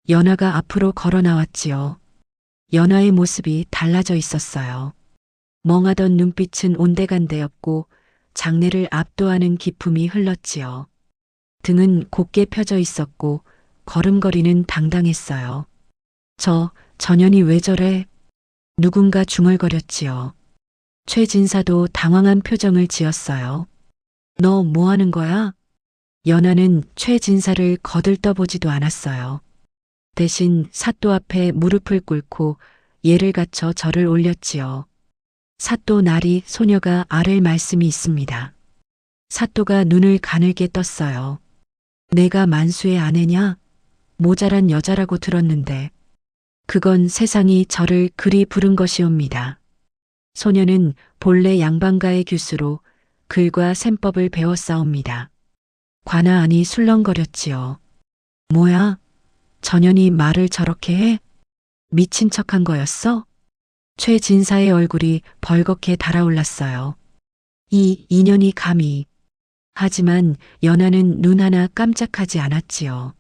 연아가 앞으로 걸어 나왔지요. 연아의 모습이 달라져 있었어요. 멍하던 눈빛은 온데간데였고 장래를 압도하는 기품이 흘렀지요. 등은 곧게 펴져 있었고 걸음걸이는 당당했어요. 저 전현이 왜 저래? 누군가 중얼거렸지요. 최진사도 당황한 표정을 지었어요. 너 뭐 하는 거야? 연아는 최진사를 거들떠보지도 않았어요. 대신 사또 앞에 무릎을 꿇고 예를 갖춰 절을 올렸지요. 사또 나리 소녀가 아랠 말씀이 있습니다. 사또가 눈을 가늘게 떴어요. 내가 만수의 아내냐? 모자란 여자라고 들었는데 그건 세상이 저를 그리 부른 것이옵니다. 소녀는 본래 양반가의 규수로 글과 셈법을 배웠사옵니다. 관아 안이 술렁거렸지요. 뭐야? 전현이 말을 저렇게 해? 미친 척한 거였어? 최진사의 얼굴이 벌겋게 달아올랐어요. 이 인연이 감히. 하지만 연하는 눈 하나 깜짝하지 않았지요.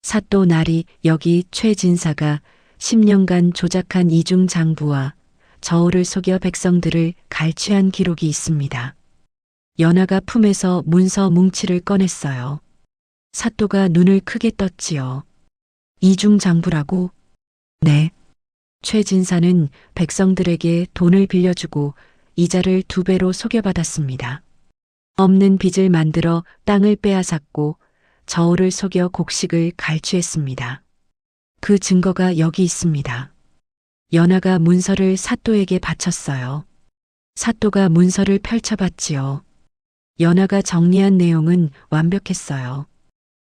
사또 날이 여기 최 진사가 10년간 조작한 이중 장부와 저울을 속여 백성들을 갈취한 기록이 있습니다. 연하가 품에서 문서 뭉치를 꺼냈어요. 사또가 눈을 크게 떴지요. 이중 장부라고? 네. 최 진사는 백성들에게 돈을 빌려주고 이자를 2배로 속여받았습니다. 없는 빚을 만들어 땅을 빼앗았고 저울을 속여 곡식을 갈취했습니다. 그 증거가 여기 있습니다. 연하가 문서를 사또에게 바쳤어요. 사또가 문서를 펼쳐봤지요. 연하가 정리한 내용은 완벽했어요.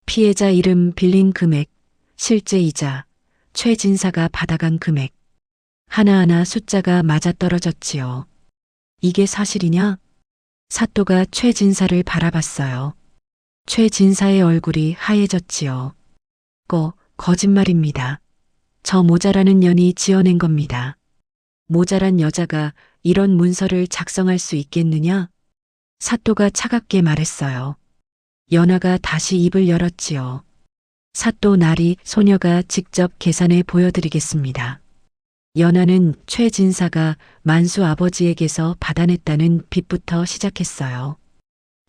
피해자 이름, 빌린 금액, 실제 이자, 최 진사가 받아간 금액. 하나하나 숫자가 맞아떨어졌지요. 이게 사실이냐? 사또가 최 진사를 바라봤어요. 최 진사의 얼굴이 하얘졌지요. 거짓말입니다. 저 모자라는 년이 지어낸 겁니다. 모자란 여자가 이런 문서를 작성할 수 있겠느냐? 사또가 차갑게 말했어요. 연하가 다시 입을 열었지요. 사또 날이 소녀가 직접 계산해 보여드리겠습니다. 연하는 최 진사가 만수 아버지에게서 받아냈다는 빚부터 시작했어요.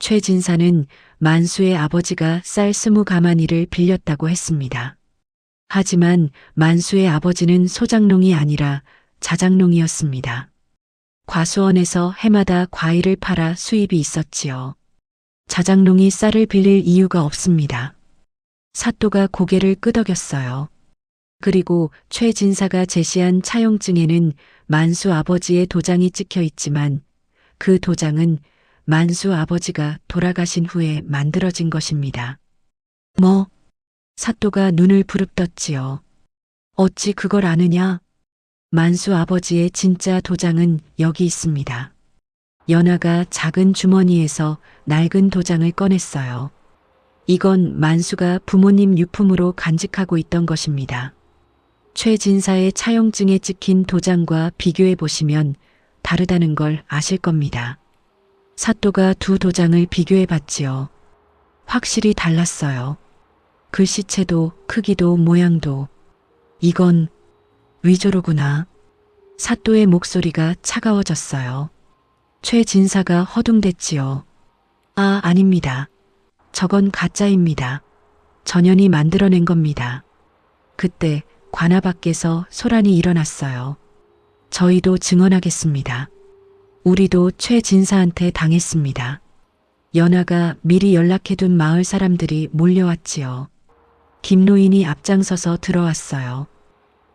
최 진사는 만수의 아버지가 쌀 20가마니를 빌렸다고 했습니다. 하지만 만수의 아버지는 소작농이 아니라 자작농이었습니다. 과수원에서 해마다 과일을 팔아 수입이 있었지요. 자작농이 쌀을 빌릴 이유가 없습니다. 사또가 고개를 끄덕였어요. 그리고 최 진사가 제시한 차용증에는 만수 아버지의 도장이 찍혀 있지만 그 도장은 만수 아버지가 돌아가신 후에 만들어진 것입니다. 뭐? 사또가 눈을 부릅떴지요. 어찌 그걸 아느냐? 만수 아버지의 진짜 도장은 여기 있습니다. 연하가 작은 주머니에서 낡은 도장을 꺼냈어요. 이건 만수가 부모님 유품으로 간직하고 있던 것입니다. 최 진사의 차용증에 찍힌 도장과 비교해 보시면 다르다는 걸 아실 겁니다. 사또가 두 도장을 비교해 봤지요. 확실히 달랐어요. 글씨체도 크기도 모양도. 이건 위조로구나. 사또의 목소리가 차가워졌어요. 최 진사가 허둥댔지요. 아닙니다. 저건 가짜입니다. 전현이 만들어낸 겁니다. 그때 관아 밖에서 소란이 일어났어요. 저희도 증언하겠습니다. 우리도 최 진사한테 당했습니다. 연하가 미리 연락해둔 마을 사람들이 몰려왔지요. 김노인이 앞장서서 들어왔어요.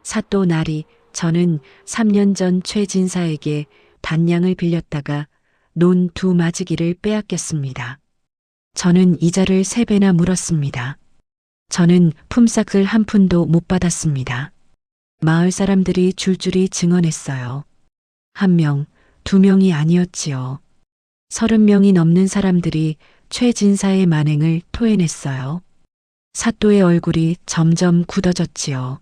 사또 날이 저는 3년 전 최 진사에게 단량을 빌렸다가 논 2마지기를 빼앗겼습니다. 저는 이자를 3배나 물었습니다. 저는 품삯을 한 푼도 못 받았습니다. 마을 사람들이 줄줄이 증언했어요. 1명, 2명이 아니었지요. 30명이 넘는 사람들이 최 진사의 만행을 토해냈어요. 사또의 얼굴이 점점 굳어졌지요.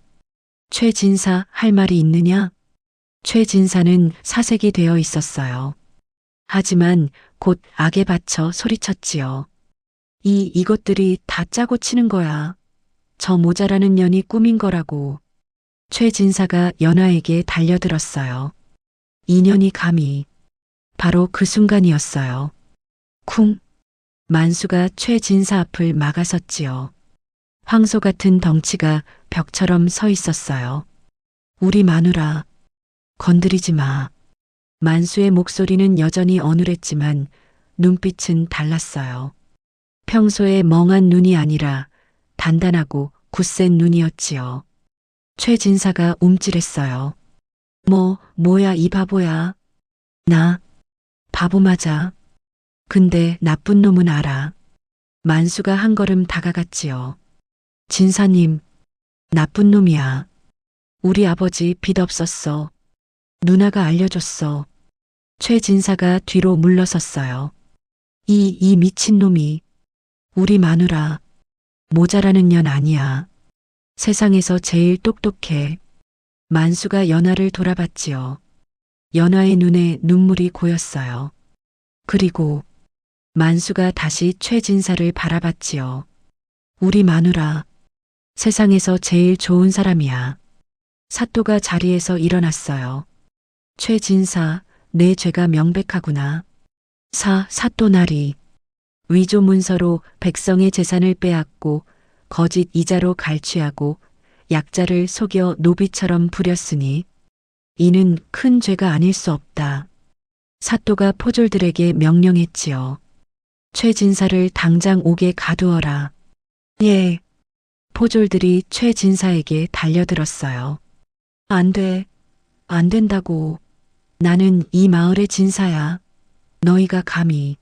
최 진사 할 말이 있느냐? 최 진사는 사색이 되어 있었어요. 하지만 곧 악에 받쳐 소리쳤지요. 이것들이 다 짜고 치는 거야. 저 모자라는 년이 꾸민 거라고. 최 진사가 연하에게 달려들었어요. 인연이 감히. 바로 그 순간이었어요. 쿵. 만수가 최 진사 앞을 막아섰지요. 황소 같은 덩치가 벽처럼 서 있었어요. 우리 마누라. 건드리지 마. 만수의 목소리는 여전히 어눌했지만 눈빛은 달랐어요. 평소의 멍한 눈이 아니라 단단하고 굳센 눈이었지요. 최 진사가 움찔했어요. 뭐야 이 바보야. 나 바보 맞아. 근데 나쁜 놈은 알아. 만수가 한 걸음 다가갔지요. 진사님, 나쁜 놈이야. 우리 아버지 빚 없었어. 누나가 알려줬어. 최 진사가 뒤로 물러섰어요. 이 미친놈이 우리 마누라 모자라는 년 아니야. 세상에서 제일 똑똑해. 만수가 연하를 돌아봤지요. 연하의 눈에 눈물이 고였어요. 그리고 만수가 다시 최진사를 바라봤지요. 우리 마누라, 세상에서 제일 좋은 사람이야. 사또가 자리에서 일어났어요. 최진사, 내 죄가 명백하구나. 사또나리. 위조 문서로 백성의 재산을 빼앗고 거짓 이자로 갈취하고 약자를 속여 노비처럼 부렸으니 이는 큰 죄가 아닐 수 없다. 사또가 포졸들에게 명령했지요. 최진사를 당장 옥에 가두어라. 예. 포졸들이 최진사에게 달려들었어요. 안 돼. 안 된다고. 나는 이 마을의 진사야. 너희가 감히.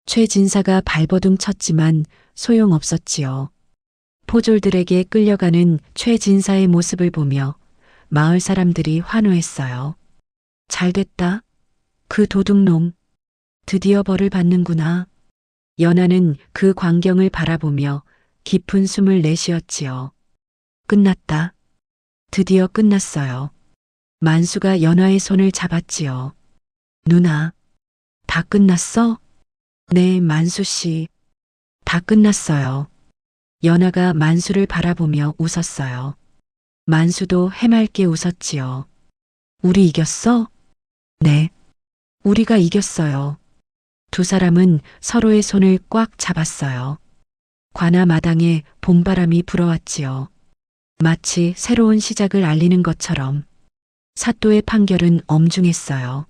최진사가 발버둥 쳤지만 소용없었지요. 포졸들에게 끌려가는 최진사의 모습을 보며 마을 사람들이 환호했어요. 잘됐다. 그 도둑놈. 드디어 벌을 받는구나. 연하는 그 광경을 바라보며 깊은 숨을 내쉬었지요. 끝났다. 드디어 끝났어요. 만수가 연하의 손을 잡았지요. 누나, 다 끝났어? 네, 만수 씨. 다 끝났어요. 연하가 만수를 바라보며 웃었어요. 만수도 해맑게 웃었지요. 우리 이겼어? 네. 우리가 이겼어요. 두 사람은 서로의 손을 꽉 잡았어요. 관아 마당에 봄바람이 불어왔지요. 마치 새로운 시작을 알리는 것처럼. 사또의 판결은 엄중했어요.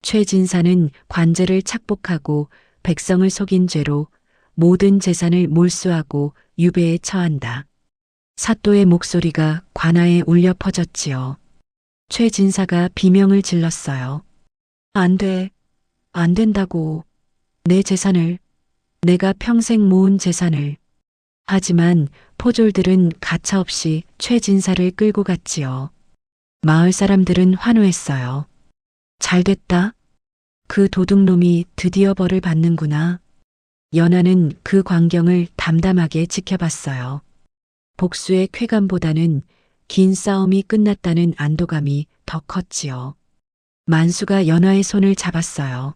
최진사는 관제를 착복하고 백성을 속인 죄로 모든 재산을 몰수하고 유배에 처한다. 사또의 목소리가 관아에 울려 퍼졌지요. 최진사가 비명을 질렀어요. 안 돼. 안 된다고. 내 재산을, 내가 평생 모은 재산을. 하지만 포졸들은 가차없이 최진사를 끌고 갔지요. 마을 사람들은 환호했어요. 잘됐다. 그 도둑놈이 드디어 벌을 받는구나. 연하는 그 광경을 담담하게 지켜봤어요. 복수의 쾌감보다는 긴 싸움이 끝났다는 안도감이 더 컸지요. 만수가 연하의 손을 잡았어요.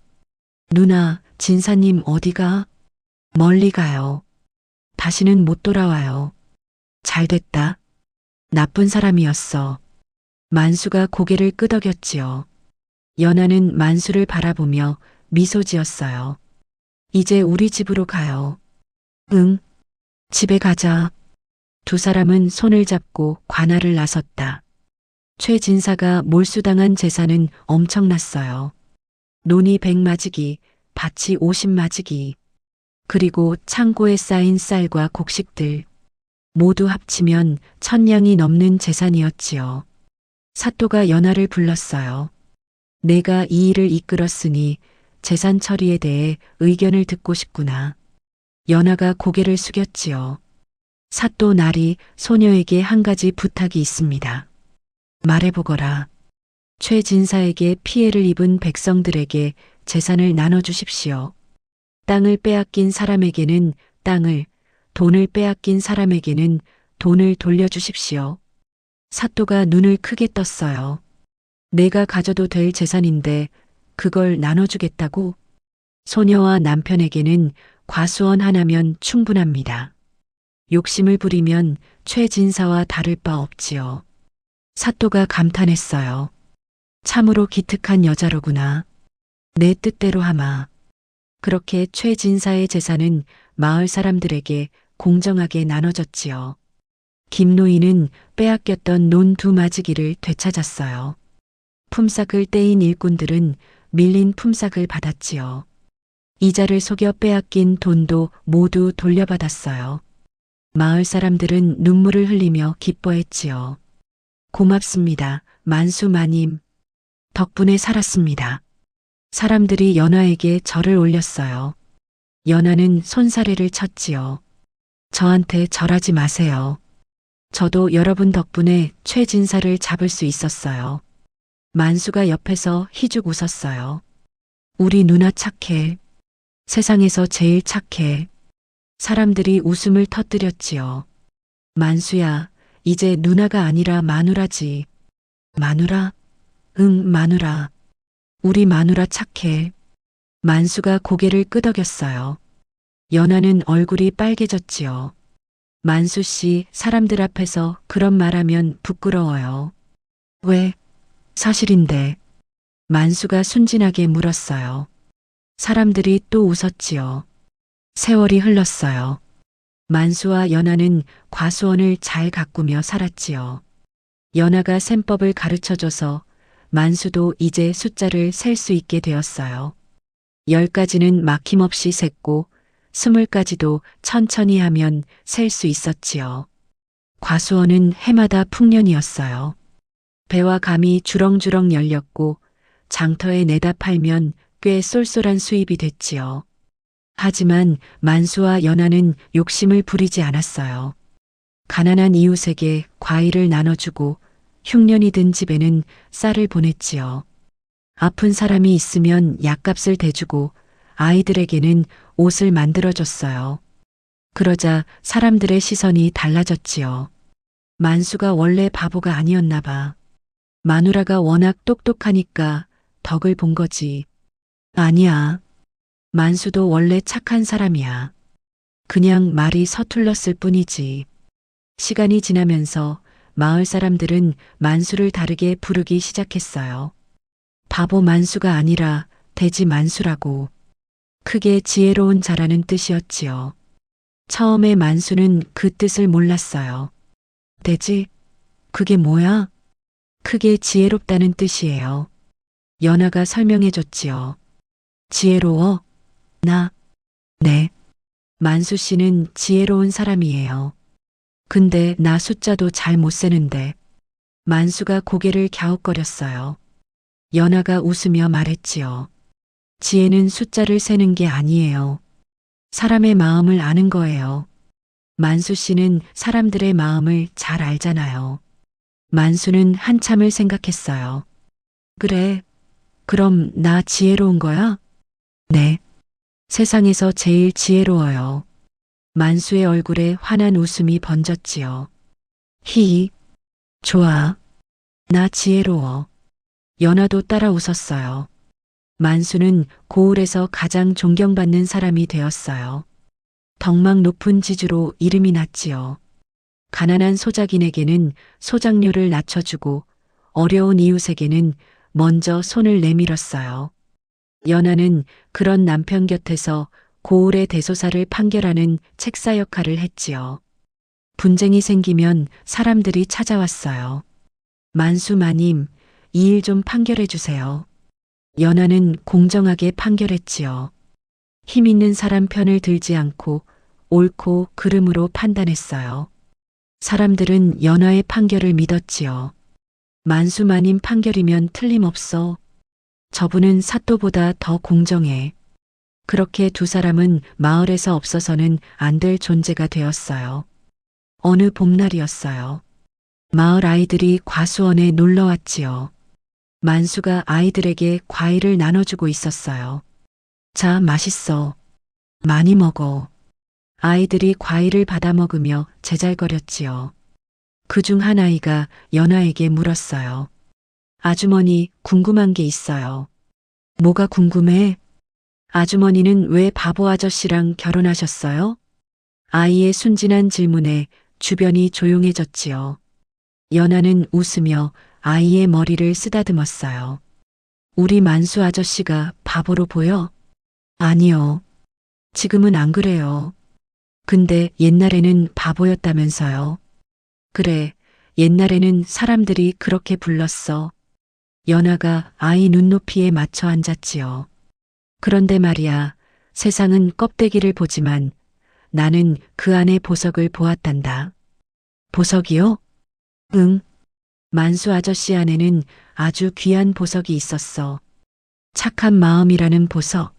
누나, 진사님 어디가? 멀리 가요. 다시는 못 돌아와요. 잘됐다. 나쁜 사람이었어. 만수가 고개를 끄덕였지요. 연하는 만수를 바라보며 미소 지었어요. 이제 우리 집으로 가요. 응, 집에 가자. 두 사람은 손을 잡고 관아를 나섰다. 최진사가 몰수당한 재산은 엄청났어요. 논이 100마지기, 밭이 50마지기, 그리고 창고에 쌓인 쌀과 곡식들. 모두 합치면 1000량이 넘는 재산이었지요. 사또가 연하를 불렀어요. 내가 이 일을 이끌었으니 재산 처리에 대해 의견을 듣고 싶구나. 연하가 고개를 숙였지요. 사또 나리, 소녀에게 한 가지 부탁이 있습니다. 말해보거라. 최진사에게 피해를 입은 백성들에게 재산을 나눠주십시오. 땅을 빼앗긴 사람에게는 땅을, 돈을 빼앗긴 사람에게는 돈을 돌려주십시오. 사또가 눈을 크게 떴어요. 내가 가져도 될 재산인데 그걸 나눠주겠다고? 소녀와 남편에게는 과수원 하나면 충분합니다. 욕심을 부리면 최진사와 다를 바 없지요. 사또가 감탄했어요. 참으로 기특한 여자로구나. 내 뜻대로 하마. 그렇게 최진사의 재산은 마을 사람들에게 공정하게 나눠졌지요. 김노인은 빼앗겼던 논 2마지기를 되찾았어요. 품삯을 떼인 일꾼들은 밀린 품삯을 받았지요. 이자를 속여 빼앗긴 돈도 모두 돌려받았어요. 마을 사람들은 눈물을 흘리며 기뻐했지요. 고맙습니다, 만수 마님. 덕분에 살았습니다. 사람들이 연하에게 절을 올렸어요. 연하는 손사래를 쳤지요. 저한테 절하지 마세요. 저도 여러분 덕분에 최진사를 잡을 수 있었어요. 만수가 옆에서 희죽 웃었어요. 우리 누나 착해. 세상에서 제일 착해. 사람들이 웃음을 터뜨렸지요. 만수야, 이제 누나가 아니라 마누라지. 마누라? 응, 마누라. 우리 마누라 착해. 만수가 고개를 끄덕였어요. 연하는 얼굴이 빨개졌지요. 만수 씨, 사람들 앞에서 그런 말하면 부끄러워요. 왜? 사실인데. 만수가 순진하게 물었어요. 사람들이 또 웃었지요. 세월이 흘렀어요. 만수와 연하는 과수원을 잘 가꾸며 살았지요. 연하가 셈법을 가르쳐줘서 만수도 이제 숫자를 셀 수 있게 되었어요. 10가지는 막힘없이 셌고 20가지도 천천히 하면 셀 수 있었지요. 과수원은 해마다 풍년이었어요. 배와 감이 주렁주렁 열렸고 장터에 내다 팔면 꽤 쏠쏠한 수입이 됐지요. 하지만 만수와 연하는 욕심을 부리지 않았어요. 가난한 이웃에게 과일을 나눠주고 흉년이 든 집에는 쌀을 보냈지요. 아픈 사람이 있으면 약값을 대주고 아이들에게는 옷을 만들어줬어요. 그러자 사람들의 시선이 달라졌지요. 만수가 원래 바보가 아니었나 봐. 마누라가 워낙 똑똑하니까 덕을 본 거지. 아니야. 만수도 원래 착한 사람이야. 그냥 말이 서툴렀을 뿐이지. 시간이 지나면서 마을 사람들은 만수를 다르게 부르기 시작했어요. 바보 만수가 아니라 돼지 만수라고. 크게 지혜로운 자라는 뜻이었지요. 처음에 만수는 그 뜻을 몰랐어요. 돼지? 그게 뭐야? 크게 지혜롭다는 뜻이에요. 연하가 설명해 줬지요. 지혜로워? 나? 네. 만수 씨는 지혜로운 사람이에요. 근데 나 숫자도 잘 못 세는데. 만수가 고개를 갸웃거렸어요. 연하가 웃으며 말했지요. 지혜는 숫자를 세는 게 아니에요. 사람의 마음을 아는 거예요. 만수 씨는 사람들의 마음을 잘 알잖아요. 만수는 한참을 생각했어요. 그래. 그럼 나 지혜로운 거야? 네. 세상에서 제일 지혜로워요. 만수의 얼굴에 환한 웃음이 번졌지요. 히히. 좋아. 나 지혜로워. 연하도 따라 웃었어요. 만수는 고을에서 가장 존경받는 사람이 되었어요. 덕망 높은 지주로 이름이 났지요. 가난한 소작인에게는 소작료를 낮춰주고 어려운 이웃에게는 먼저 손을 내밀었어요. 연하는 그런 남편 곁에서 고을의 대소사를 판결하는 책사 역할을 했지요. 분쟁이 생기면 사람들이 찾아왔어요. 만수 마님, 이 일 좀 판결해 주세요. 연하는 공정하게 판결했지요. 힘 있는 사람 편을 들지 않고 옳고 그름으로 판단했어요. 사람들은 연하의 판결을 믿었지요. 만수 마님 판결이면 틀림없어. 저분은 사또보다 더 공정해. 그렇게 두 사람은 마을에서 없어서는 안 될 존재가 되었어요. 어느 봄날이었어요. 마을 아이들이 과수원에 놀러 왔지요. 만수가 아이들에게 과일을 나눠주고 있었어요. 자, 맛있어. 많이 먹어. 아이들이 과일을 받아 먹으며 제잘거렸지요. 그중 한 아이가 연하에게 물었어요. 아주머니, 궁금한 게 있어요. 뭐가 궁금해? 아주머니는 왜 바보 아저씨랑 결혼하셨어요? 아이의 순진한 질문에 주변이 조용해졌지요. 연하는 웃으며 아이의 머리를 쓰다듬었어요. 우리 만수 아저씨가 바보로 보여? 아니요. 지금은 안 그래요. 근데 옛날에는 바보였다면서요. 그래, 옛날에는 사람들이 그렇게 불렀어. 연하가 아이 눈높이에 맞춰 앉았지요. 그런데 말이야, 세상은 껍데기를 보지만 나는 그 안에 보석을 보았단다. 보석이요? 응. 만수 아저씨 안에는 아주 귀한 보석이 있었어. 착한 마음이라는 보석.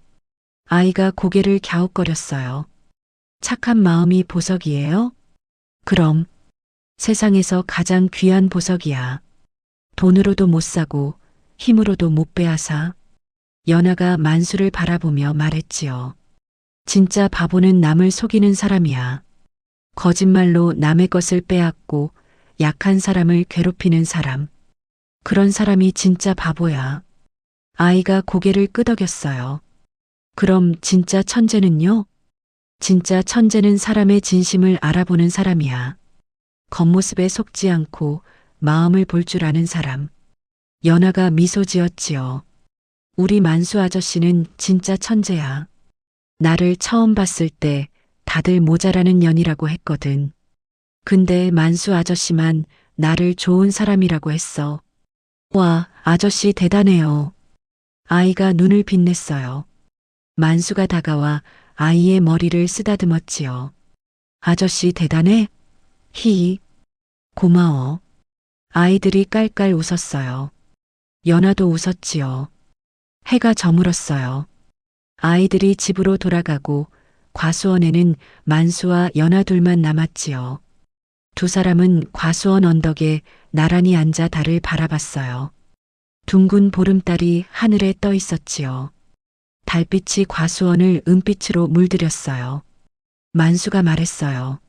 아이가 고개를 갸웃거렸어요. 착한 마음이 보석이에요? 그럼 세상에서 가장 귀한 보석이야. 돈으로도 못 사고 힘으로도 못 빼앗아. 연하가 만수를 바라보며 말했지요. 진짜 바보는 남을 속이는 사람이야. 거짓말로 남의 것을 빼앗고 약한 사람을 괴롭히는 사람. 그런 사람이 진짜 바보야. 아이가 고개를 끄덕였어요. 그럼 진짜 천재는요? 진짜 천재는 사람의 진심을 알아보는 사람이야. 겉모습에 속지 않고 마음을 볼 줄 아는 사람. 연하가 미소 지었지요. 우리 만수 아저씨는 진짜 천재야. 나를 처음 봤을 때 다들 모자라는 년이라고 했거든. 근데 만수 아저씨만 나를 좋은 사람이라고 했어. 와, 아저씨 대단해요. 아이가 눈을 빛냈어요. 만수가 다가와 아이의 머리를 쓰다듬었지요. 아저씨 대단해? 히히. 고마워. 아이들이 깔깔 웃었어요. 연아도 웃었지요. 해가 저물었어요. 아이들이 집으로 돌아가고 과수원에는 만수와 연아 둘만 남았지요. 두 사람은 과수원 언덕에 나란히 앉아 달을 바라봤어요. 둥근 보름달이 하늘에 떠 있었지요. 달빛이 과수원을 은빛으로 물들였어요. 만수가 말했어요.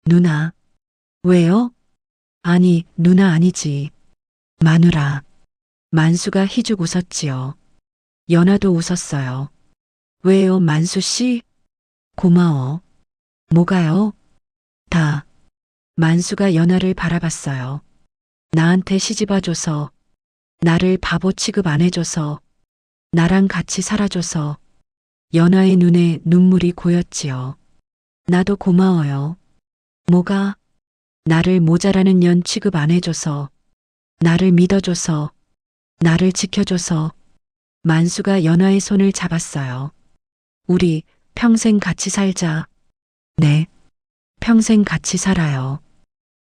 누나. 왜요? 아니, 누나 아니지. 마누라. 만수가 희죽 웃었지요. 연아도 웃었어요. 왜요, 만수 씨? 고마워. 뭐가요? 다. 만수가 연아를 바라봤어요. 나한테 시집와줘서, 나를 바보 취급 안 해줘서, 나랑 같이 살아줘서, 연아의 눈에 눈물이 고였지요. 나도 고마워요. 뭐가? 나를 모자라는 년 취급 안 해줘서, 나를 믿어줘서, 나를 지켜줘서, 만수가 연아의 손을 잡았어요. 우리 평생 같이 살자. 네. 평생 같이 살아요.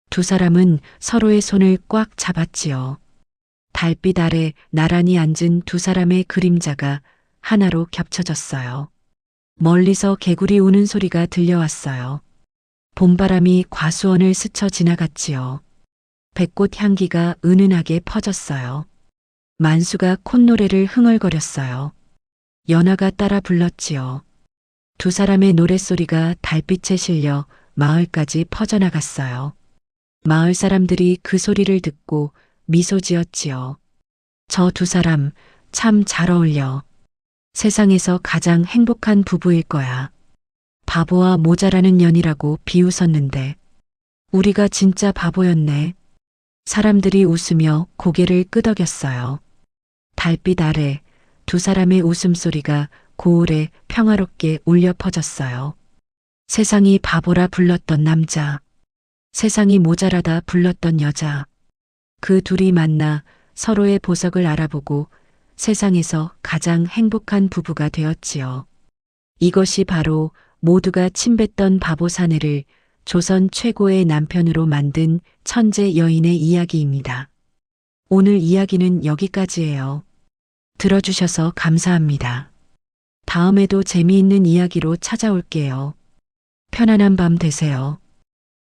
두 사람은 서로의 손을 꽉 잡았지요. 달빛 아래 나란히 앉은 두 사람의 그림자가 하나로 겹쳐졌어요. 멀리서 개구리 우는 소리가 들려왔어요. 봄바람이 과수원을 스쳐 지나갔지요. 백꽃 향기가 은은하게 퍼졌어요. 만수가 콧노래를 흥얼거렸어요. 연아가 따라 불렀지요. 두 사람의 노랫소리가 달빛에 실려 마을까지 퍼져나갔어요. 마을 사람들이 그 소리를 듣고 미소 지었지요. 저 두 사람 참 잘 어울려. 세상에서 가장 행복한 부부일 거야. 바보와 모자라는 년이라고 비웃었는데 우리가 진짜 바보였네. 사람들이 웃으며 고개를 끄덕였어요. 달빛 아래 두 사람의 웃음소리가 고을에 평화롭게 울려 퍼졌어요. 세상이 바보라 불렀던 남자, 세상이 모자라다 불렀던 여자. 그 둘이 만나 서로의 보석을 알아보고 세상에서 가장 행복한 부부가 되었지요. 이것이 바로 모두가 침뱉던 바보 사내를 조선 최고의 남편으로 만든 천재 여인의 이야기입니다. 오늘 이야기는 여기까지예요. 들어주셔서 감사합니다. 다음에도 재미있는 이야기로 찾아올게요. 편안한 밤 되세요.